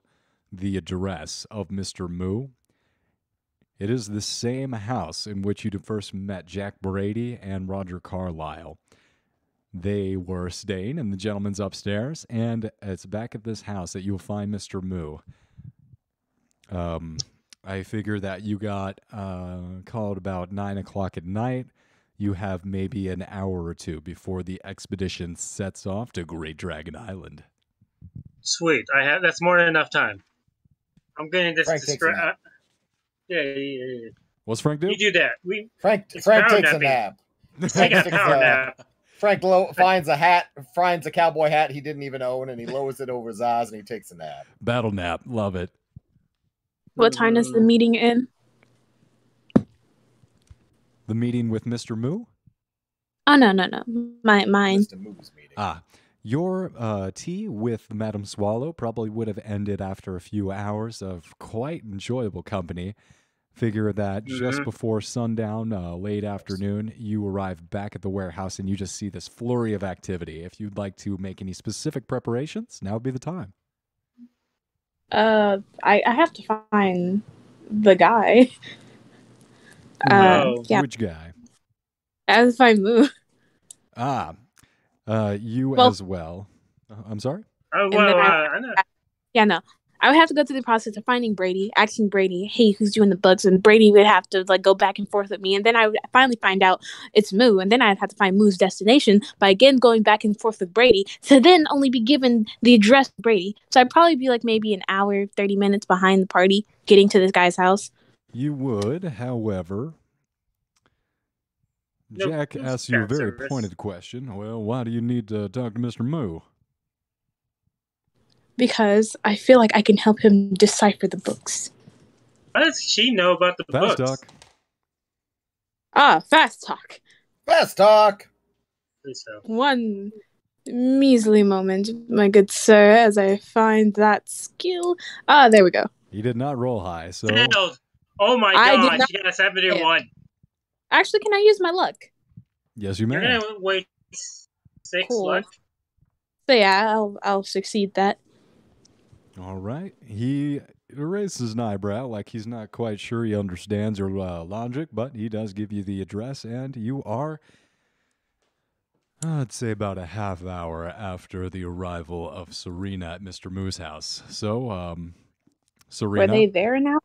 the address of Mr. Mu. It is the same house in which you first met Jack Brady and Roger Carlyle. They were staying in the gentleman's upstairs, and it's back at this house that you'll find Mr. Mu. I figure that you got called about 9 o'clock at night. You have maybe an hour or two before the expedition sets off to Great Dragon Island. Sweet. That's more than enough time. I'm going to Frank takes a nap. Yeah. What's Frank do? You do that. Frank It's takes power a napping. nap. I got a power nap. Frank finds a cowboy hat he didn't even own, and he lowers it over his eyes, and he takes a nap. Battle nap. Love it. What time is the meeting in? The meeting with Mr. Mu? Oh, no. Mine. Mr. Moo's meeting. Your tea with Madame Swallow probably would have ended after a few hours of quite enjoyable company. Figure that just before sundown, late afternoon, you arrive back at the warehouse and you just see this flurry of activity. If you'd like to make any specific preparations, now would be the time. I have to find the guy. Yeah. Which guy? I have to find Moo. You as well. I'm sorry? Oh, well, I know. Yeah, no. I would have to go through the process of finding Brady, asking Brady, hey, who's doing the bugs? And Brady would have to go back and forth with me. And then I would finally find out it's Moo. And then I'd have to find Moo's destination by again going back and forth with Brady to then only be given the address of Brady. So I'd probably be maybe an hour, 30 minutes behind the party getting to this guy's house. You would, however... Jack asks you a very pointed question. Well, why do you need to talk to Mr. Moo? Because I feel like I can help him decipher the books. How does she know about the Fast books? talk. Fast talk. Fast talk. One measly moment, my good sir, as I find that skill. There we go. He did not roll high, so... Oh my god, she got a 71. Actually, can I use my luck? Yes, you may. You're gonna wait 6 Cool. luck. So yeah, I'll succeed that. All right. He raises an eyebrow like he's not quite sure he understands your logic, but he does give you the address, and you are, I'd say, about a half hour after the arrival of Serena at Mr. Moo's house. So, Serena... Were they there now?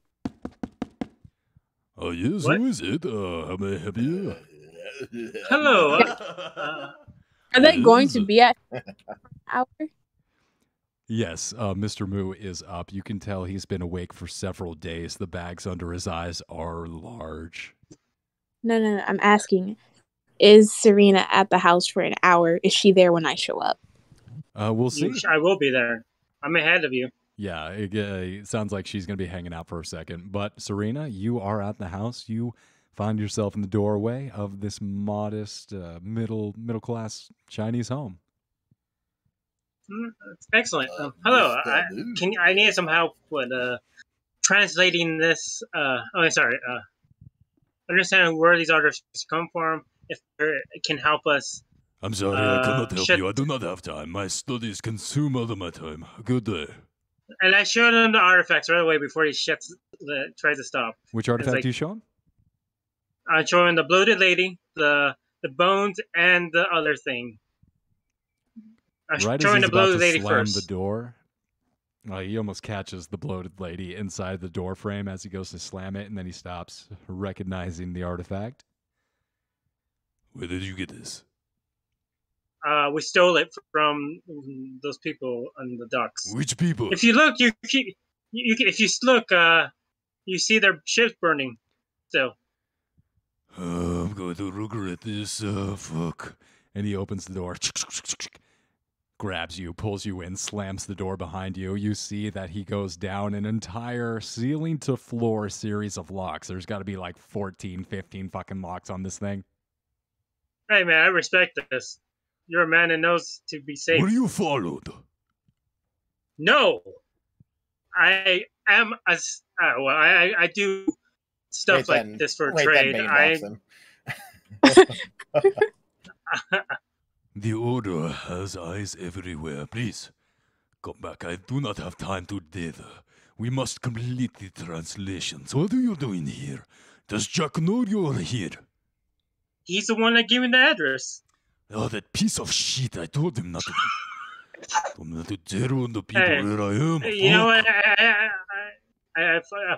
Yes, What? who is it? How may I help you? Hello. Are they going to be at an hour? Yes, Mr. Moo is up. You can tell he's been awake for several days. The bags under his eyes are large. No. I'm asking, is Serena at the house for an hour? Is she there when I show up? We'll see. I will be there. I'm ahead of you. Yeah, it sounds like she's going to be hanging out for a second. But Serena, you are at the house. You find yourself in the doorway of this modest, middle class Chinese home. Excellent. Hello. I need some help with translating this. Understanding where these orders come from. If it can help us. I'm sorry, I cannot help you. I do not have time. My studies consume all of my time. Good day. And I showed him the artifacts right away before he tries to stop. Which artifact do you show him? I show him the bloated lady, the bones, and the other thing. Right as he's about to slam the door, he almost catches the bloated lady inside the door frame as he goes to slam it, and then he stops, recognizing the artifact. Where did you get this? We stole it from those people on the docks. Which people? If you look, if you look, you see their ships burning. So I'm going to regret this. Fuck. And he opens the door, grabs you, pulls you in, slams the door behind you. You see that he goes down an entire ceiling to floor series of locks. There's got to be like 14, 15 fucking locks on this thing. hey man, I respect this. You're a man that knows to be safe. Were you followed? No, I am a. Well, I do stuff like this for trade. The Order has eyes everywhere. Please, come back. I do not have time to dither. We must complete the translations. What are you doing here? Does Jack know you're here? He's the one that gave me the address. Oh, that piece of shit. I told him not to... I'm not to tell the people where I am. You know what?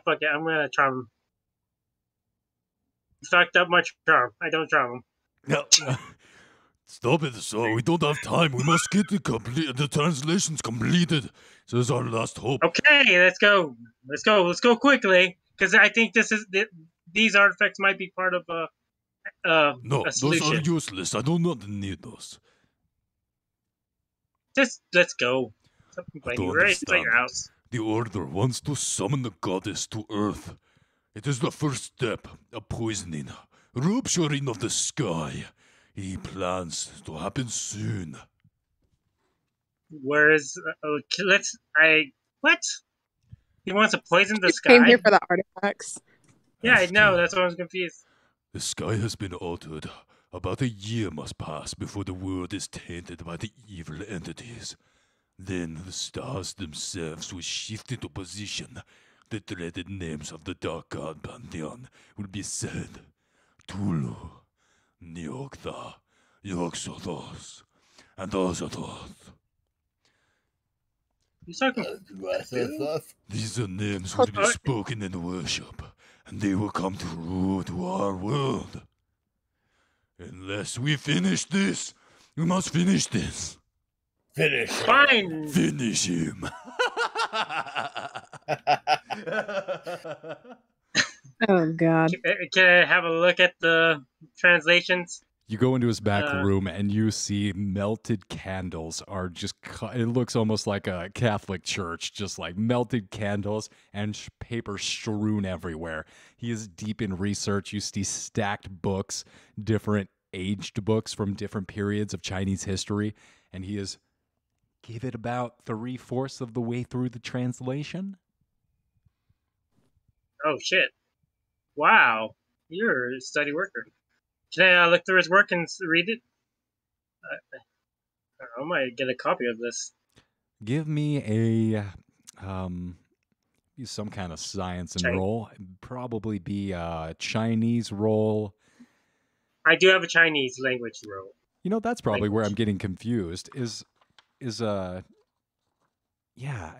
Fuck it. I'm gonna charm him. Fucked up my charm. I don't charm him. No. Stop it, sir. We don't have time. We must get the translations completed. This is our last hope. Okay, let's go. Let's go quickly, because I think these artifacts might be part of no, a solution. Those are useless. I do not need those. Just let's go. Right at your house. The Order wants to summon the goddess to Earth. It is the first step, a poisoning, rupturing of the sky. He plans to happen soon. Whereas, what? He wants to poison the sky? Came here for the artifacts. Yeah, I know. That's why I was confused. The sky has been altered. About a year must pass before the world is tainted by the evil entities. Then the stars themselves will shift into position. The dreaded names of the Dark God Pantheon will be said. Cthulhu, Nyarlathotep, Nyarlathotep, and Nyarlathotep. You talking? These are names will be spoken in worship, and they will come to rule to our world. Unless we finish this, we must finish this. Finish. Fine. Finish him. Oh God. Can I have a look at the translations? You go into his back room and you see melted candles are just, it looks almost like a Catholic church, just like melted candles and paper strewn everywhere. He is deep in research. You see stacked books, different aged books from different periods of Chinese history, and he is, give it about 3/4 of the way through the translation. Oh shit. Wow. You're a steady worker. Can I look through his work and read it? I might get a copy of this. Give me a use some kind of science and roll. Probably be a Chinese roll. I do have a Chinese language roll. You know, that's probably where I'm getting confused. Yeah, I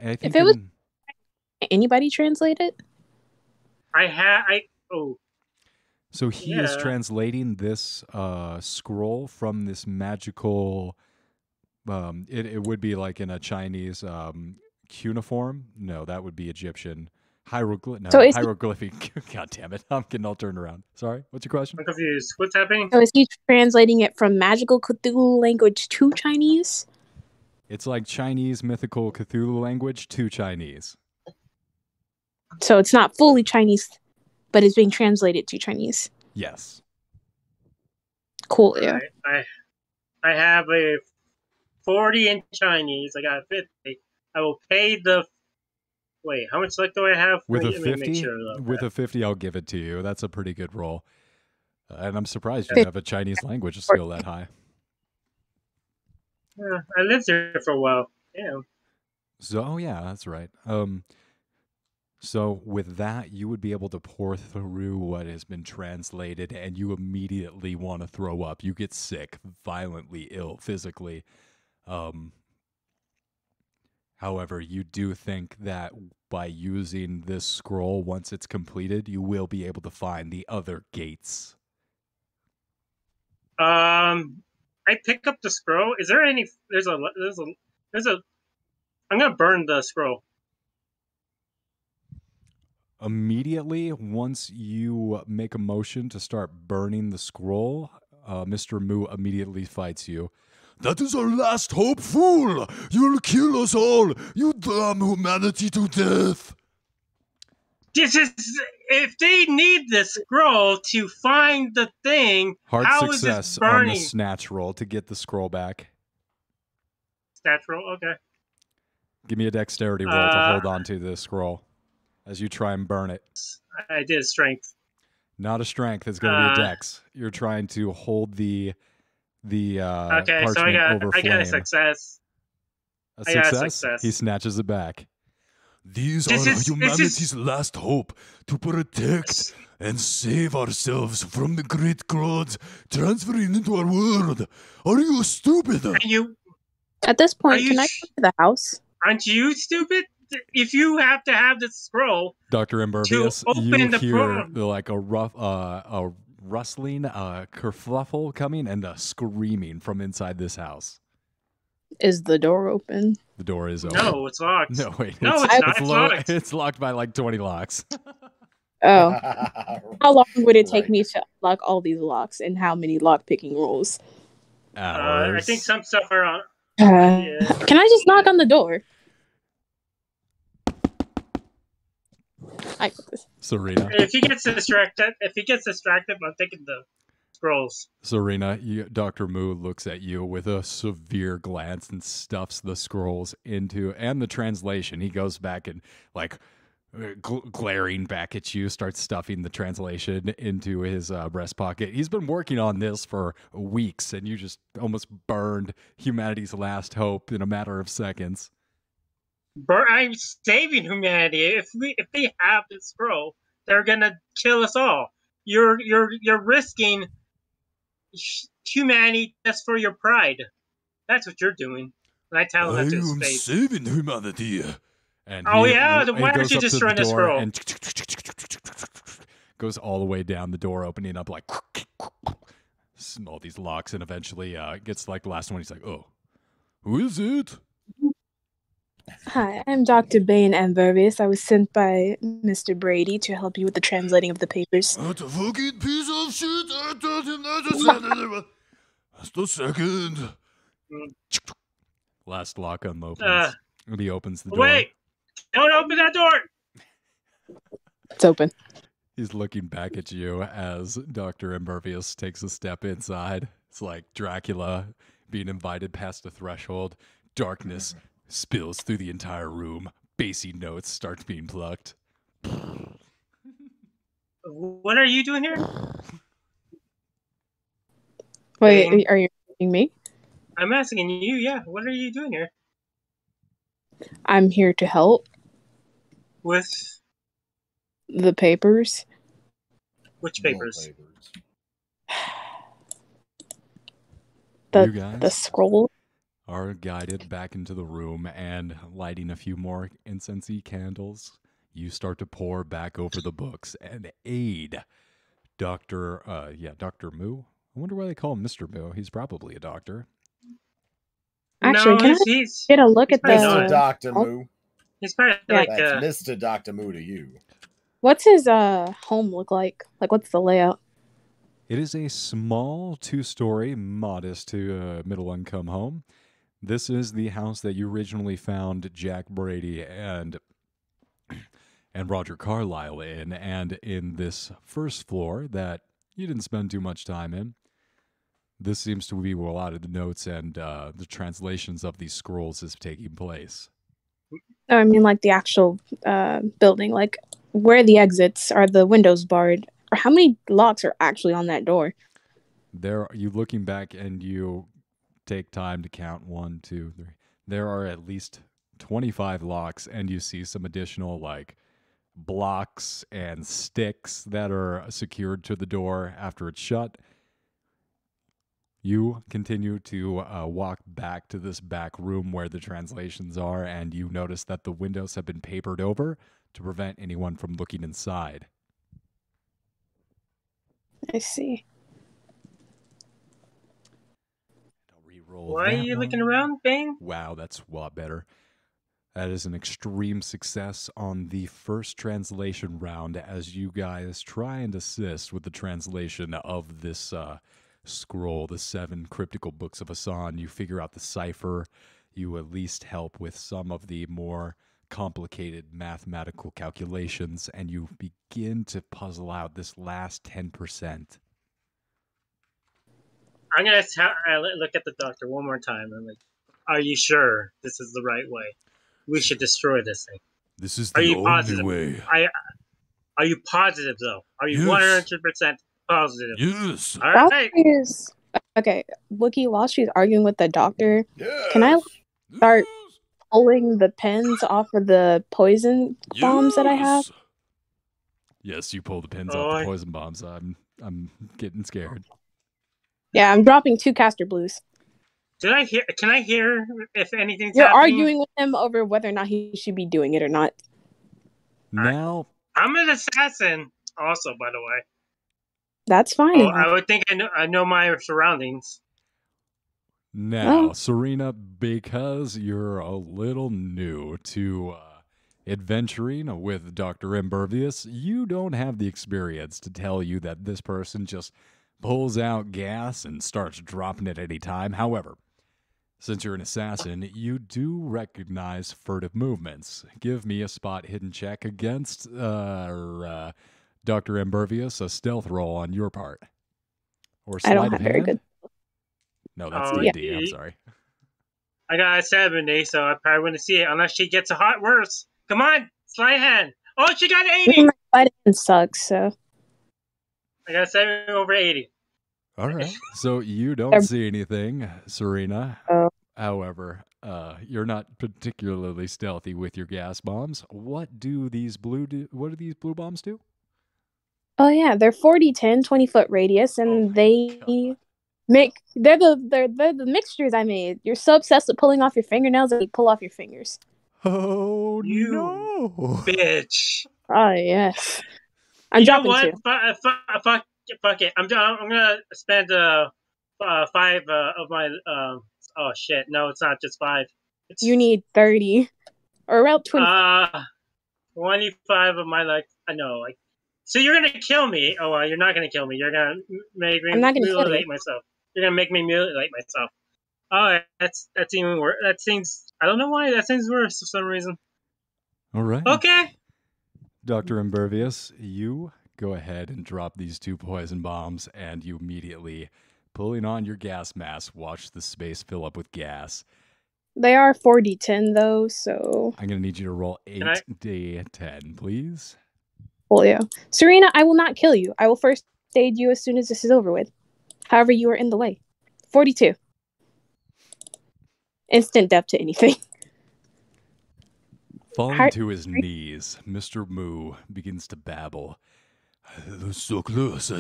think if it was anybody translate it? So he is translating this scroll from this magical. It would be like in a Chinese cuneiform. No, that would be Egyptian. Hieroglyphic. God damn it! I'm getting all turned around. Sorry. What's your question? I'm confused. What's happening? So is he translating it from magical Cthulhu language to Chinese? It's like Chinese mythical Cthulhu language to Chinese. So it's not fully Chinese, but it's being translated to Chinese. Yes. Cool. Yeah. I have a 40 in Chinese. I got a 50. I will pay the. Wait, how much luck do I have? With a 50? With a 50, I'll give it to you. That's a pretty good roll. And I'm surprised you have a Chinese language skill that high. Yeah, I lived there for a while. Yeah. So, yeah, that's right. So with that, you would be able to pour through what has been translated, and you immediately want to throw up. You get sick, violently ill, physically. However, you do think that by using this scroll, once it's completed, you will be able to find the other gates. I pick up the scroll. Is there any? There's a. I'm gonna burn the scroll. Immediately, once you make a motion to start burning the scroll, Mr. Moo immediately fights you. That is our last hope, fool! You'll kill us all! You damn humanity to death! This is if they need the scroll to find the thing. Hard how is success this on the burning? snatch roll to get the scroll back. Stat roll, okay. Give me a dexterity roll to hold on to the scroll as you try and burn it. I did strength. Not a strength. It's going to be a dex. You're trying to hold the Okay, parchment so I over got flame. a success. A I got a success? success. He snatches it back. These This are is- humanity's last hope to protect and save ourselves from the great clouds transferring into our world. Are you stupid? And you At this point, Are you can I sh- go to the house? aren't you stupid? If you have to have the scroll, Dr. Ambervious, open you the hear pro- like a rustling, kerfluffle coming and a screaming from inside this house. Is the door open? The door is open. no, it's locked. No, wait. No, it's not. It's locked. It's locked by like 20 locks. Oh, how long would it take Right. me to unlock all these locks, and how many lock picking rolls? I think some stuff are on. Can I just knock on the door? I got this. Serena. If he gets distracted, I'm taking the scrolls. Serena, Dr. Moo looks at you with a severe glance and stuffs the scrolls into, and the translation. He goes back and, like, glaring back at you, starts stuffing the translation into his breast pocket. He's been working on this for weeks, and you just almost burned humanity's last hope in a matter of seconds. I'm saving humanity. If they have the scroll, they're gonna kill us all. You're risking humanity just for your pride. That's what you're doing. And I tell him I that to his am face. saving humanity. And Oh, yeah? Then he why aren't goes you up to destroying the door scroll? and goes all the way down the door, opening up like all these locks, and eventually gets like the last one. He's like, "Oh, Who is it? Hi, I'm Dr. Bain Ambervious. I was sent by Mr. Brady to help you with the translating of the papers. What a fucking piece of shit! I told him not to send it. Just a second. last lock opens." And he opens the door. Wait! Don't open that door! It's open. He's looking back at you as Dr. Ambervious takes a step inside. It's like Dracula being invited past the threshold. Darkness spills through the entire room. Bassy notes start being plucked. What are you doing here? Wait, Bain? are you asking me? I'm asking you, yeah. What are you doing here? I'm here to help. With The papers. which papers? You guys The scroll. are guided back into the room, and lighting a few more incensey candles, you start to pour back over the books and aid Dr. Moo. I wonder why they call him Mr. Moo. He's probably a doctor. Actually, no, can I he's get a look at probably Mr. not. Dr. Oh. Moo. He's probably Yeah. like That's Mr. Dr. Moo to you. What's his home look like? Like, what's the layout? It is a small 2-story, modest to middle-income home. This is the house that you originally found Jack Brady and Roger Carlyle in, and in this first floor that you didn't spend too much time in. This seems to be where a lot of the notes and the translations of these scrolls is taking place. Oh, I mean, like the actual building. Like, where are the exits? Are the windows barred? Or how many locks are actually on that door? There, you looking back and you take time to count 1, 2, 3. There are at least 25 locks, and you see some additional like blocks and sticks that are secured to the door after it's shut. You continue to walk back to this back room where the translations are, and you notice that the windows have been papered over to prevent anyone from looking inside. I see. I'll re-roll why are that you one. looking around, Bane? Wow, that's a lot better. That is an extreme success on the first translation round as you guys try and assist with the translation of this scroll, the 7 cryptical books of Hassan. You figure out the cipher. You at least help with some of the more complicated mathematical calculations, and you begin to puzzle out this last 10%. I'm gonna look at the doctor one more time. I'm like, "Are you sure this is the right way? We should destroy this thing." This is Are the you only positive? way. Are you positive though? Are you Yes. 100% positive? Yes. All While right. she's okay, Wookie, while she's arguing with the doctor, Yes. can I start Yes. pulling the pins off of the poison bombs that I have? Yes. Yes, you pull the pins Oh, off the poison bombs. I'm getting scared. Yeah, I'm dropping 2 caster blues. Can I hear if anything's You're happening? arguing with him over whether or not he should be doing it or not. Now, I'm an assassin, also, by the way. That's fine. Oh, I would think I know my surroundings. Now, Serena, because you're a little new to adventuring with Dr. Ambervious, you don't have the experience to tell you that this person just pulls out gas and starts dropping it any time. However, since you're an assassin, you do recognize furtive movements. Give me a spot hidden check against Dr. Ambervious, a stealth roll on your part. Or sleight I don't of have hand. very good. No, that's Oh, D&D. I'm sorry. I got a 70, so I probably wouldn't see it unless she gets a hot worse. Come on, sleight hand. Oh, she got an 80. My sleight of hand sucks, so. I got a 70 over 80. All right. So you don't see anything, Serena. However, you're not particularly stealthy with your gas bombs. What do these blue bombs do? Oh yeah, they're 40-10, 20-foot radius, and they're the mixtures I made. You're so obsessed with pulling off your fingernails that you pull off your fingers. Oh You no, bitch! Oh yes, I'm you know dropping what? 2. Fuck it. I'm gonna spend 5 of my oh shit! No, it's not just 5. You need 30 or around 20. 25 of my I know. So you're gonna kill me? Oh well, you're not gonna kill me. You're gonna make me I'm not gonna kill mutilate you. myself. You're gonna make me mutilate myself. Oh, that's even worse. That seems. I don't know why that seems worse for some reason. All right. Okay. Dr. Ambervious, you go ahead and drop these 2 poison bombs, and you immediately, pulling on your gas mask, watch the space fill up with gas. They are 40-10 though, so. I'm going to need you to roll 8d10, please. Polio. Serena, I will not kill you. I will first aid you as soon as this is over with. However, you are in the way. 42. Instant death to anything. Falling to his knees, Mr. Moo begins to babble. That's so close.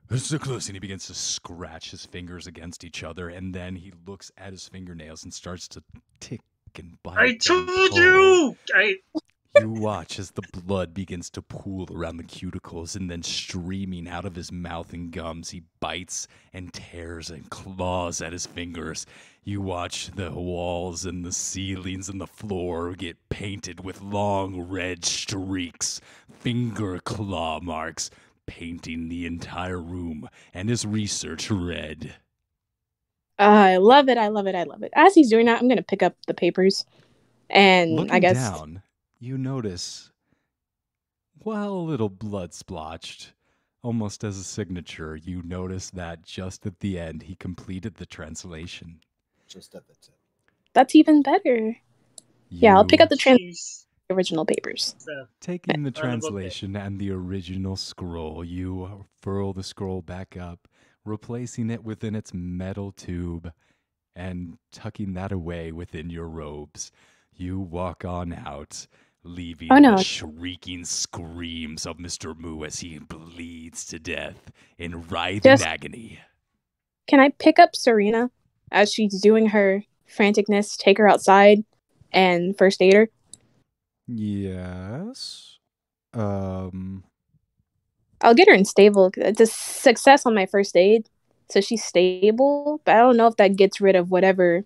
That's so close. And he begins to scratch his fingers against each other, and then he looks at his fingernails and starts to tick and bite. I told you! You watch as the blood begins to pool around the cuticles, and then streaming out of his mouth and gums, he bites and tears and claws at his fingers. You watch the walls and the ceilings and the floor get painted with long red streaks, finger claw marks, painting the entire room and his research red. I love it. I love it. I love it. As he's doing that, I'm going to pick up the papers. And Looking I guess down, you notice, while a little blood splotched, almost as a signature, you notice that just at the end, he completed the translation. Just at the tip. That's even better. Yeah, I'll pick up the original papers. Taking the translation and the original scroll, you furl the scroll back up, replacing it within its metal tube, and tucking that away within your robes. You walk on out, leaving the shrieking screams of Mr. Moo as he bleeds to death in writhing agony. Can I pick up Serena as she's doing her franticness, take her outside, and first aid her? Yes. I'll get her in stable. It's a success on my first aid, so she's stable, but I don't know if that gets rid of whatever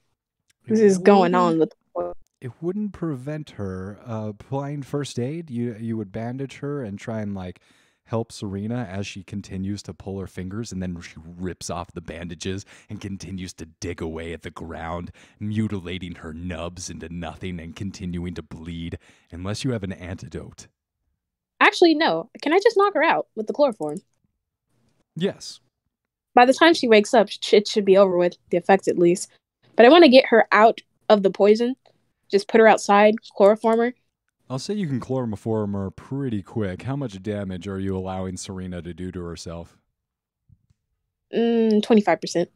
is going on with her. it wouldn't prevent her applying first aid. You would bandage her and try and like help Serena as she continues to pull her fingers, and then she rips off the bandages and continues to dig away at the ground, mutilating her nubs into nothing and continuing to bleed unless you have an antidote. Actually, no. Can I just knock her out with the chloroform? Yes. By the time she wakes up, it should be over with, the effects at least. But I want to get her out of the poison. Just put her outside, chloroform her. I'll say you can chloroform her pretty quick. How much damage are you allowing Serena to do to herself? 25%.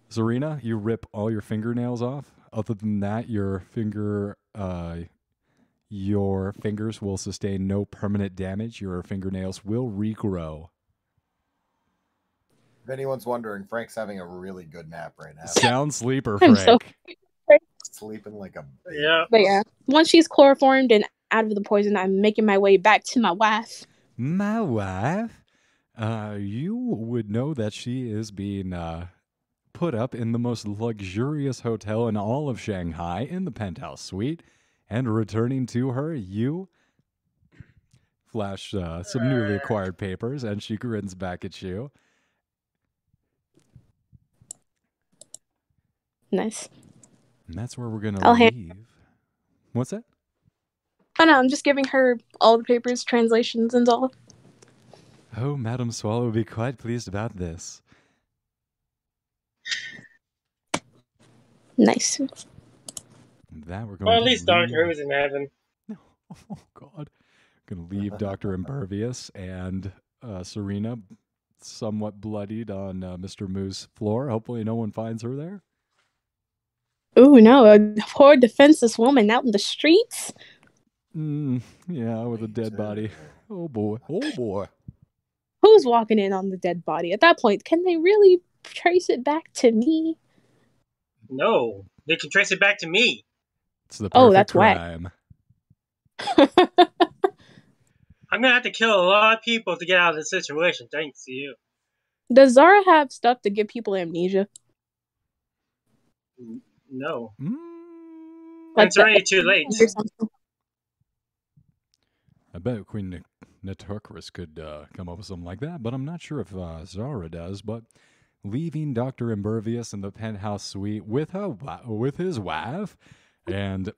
Serena, you rip all your fingernails off. Other than that, your fingers will sustain no permanent damage. Your fingernails will regrow. If anyone's wondering, Frank's having a really good nap right now. Sound sleeper, I'm Frank. Sleeping like a baby. Yeah. But yeah, once she's chloroformed and out of the poison, I'm making my way back to my wife. My wife? You would know that she is being put up in the most luxurious hotel in all of Shanghai in the penthouse suite. And returning to her, you flash some newly acquired papers, and she grins back at you. Nice. And that's where we're going I'll to leave. What's that? Oh no, I'm just giving her all the papers, translations, and all. Oh, Madam Swallow will be quite pleased about this. Nice. That we're going Well, at to least leave. Doctor Who's in heaven. Oh, God. Going to leave Dr. Ambervious and Serena somewhat bloodied on Mr. Moo's floor. Hopefully no one finds her there. Ooh, no, a poor defenseless woman out in the streets? Yeah, with a dead body. Oh, boy. Oh, boy. Who's walking in on the dead body? At that point, can they really trace it back to me? No, they can trace it back to me. It's the perfect Oh, that's whack. crime. I'm gonna have to kill a lot of people to get out of this situation. Thanks to you. Does Zara have stuff to give people amnesia? No, Like it's already too late. or something? I bet Queen Neturcris could come up with something like that, but I'm not sure if Zara does. But leaving Dr. Ambervious in the penthouse suite with his wife, and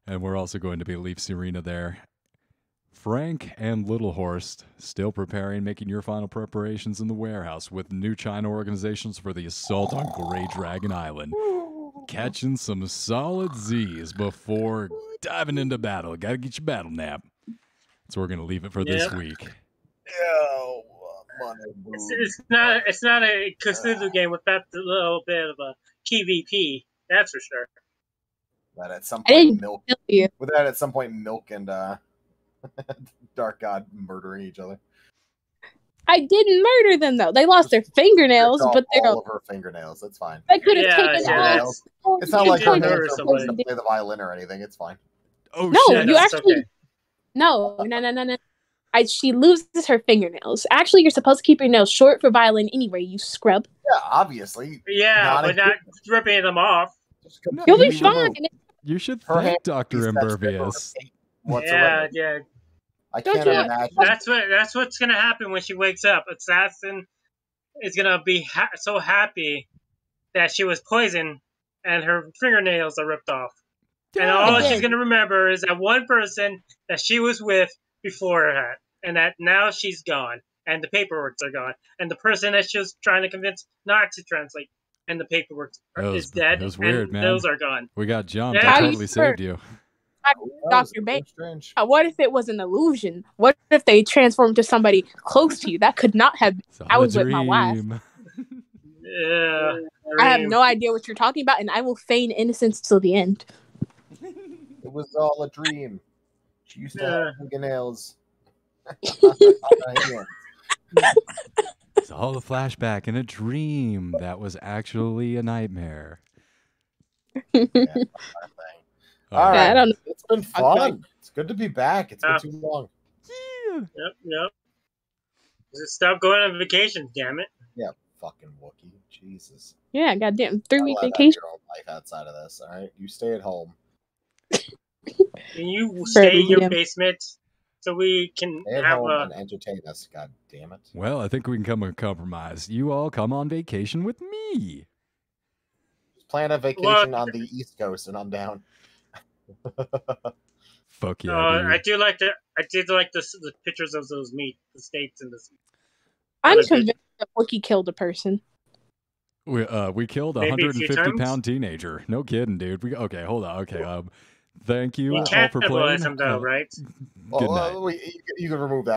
and we're also going to leave Serena there. Frank and Little Horst still preparing, making your final preparations in the warehouse with new China organizations for the assault on Grey Dragon Island. Catching some solid Z's before diving into battle. Gotta get your battle nap. So we're gonna leave it for this week. It's not a Cthulhu game without a little bit of a PvP. That's for sure. That at some point Milk and Dark God murdering each other. I didn't murder them though. They lost their fingernails, but they're all of her fingernails. That's fine. I could have taken out. It's not like her hands are somebody. to play the violin or anything. It's fine. Oh no, shit! you actually okay. No. She loses her fingernails. Actually, you're supposed to keep your nails short for violin anyway. You scrub. Yeah, obviously. Yeah, but not ripping them off. You'll be fine. You should thank Dr. Ambervious. Yeah. I can't imagine. That's what's gonna happen when she wakes up. Assassin is gonna be so happy that she was poisoned and her fingernails are ripped off, and all she's gonna remember is that one person that she was with before her, and that now she's gone, and the paperworks are gone, and the person that she was trying to convince not to translate, and the paperwork is dead. That was weird, and man. those are gone. We got jumped. Yeah. I totally saved you. Dr. Bane. What if it was an illusion? What if they transformed to somebody close to you? That could not have. I was with my wife. Yeah. I have no idea what you're talking about, and I will feign innocence till the end. It was all a dream. She used to have fingernails. It's all a flashback and a dream that was actually a nightmare. All right. I don't know. It's been fun. It's good to be back. It's been too long. Yep. Just stop going on vacation, damn it. Yeah. fucking Wookiee. Jesus. Yeah, goddamn 3-week Have vacation. your own life outside of this, all right? You stay at home. Can you For stay the in your DM. basement so we can Stay at have home a? and entertain us, god damn it. Well, I think we can come to a compromise. You all come on vacation with me. Plan a vacation on the East Coast and I'm down. Fuck yeah, dude. I do like the pictures of those the steaks and the. I'm Other convinced that Wookiee killed a person. We killed a Maybe a few 150-pound teenager. No kidding, dude. Okay, hold on. Okay, thank you You all can't for playing. cannibalize them though, right? Good night. You can remove that.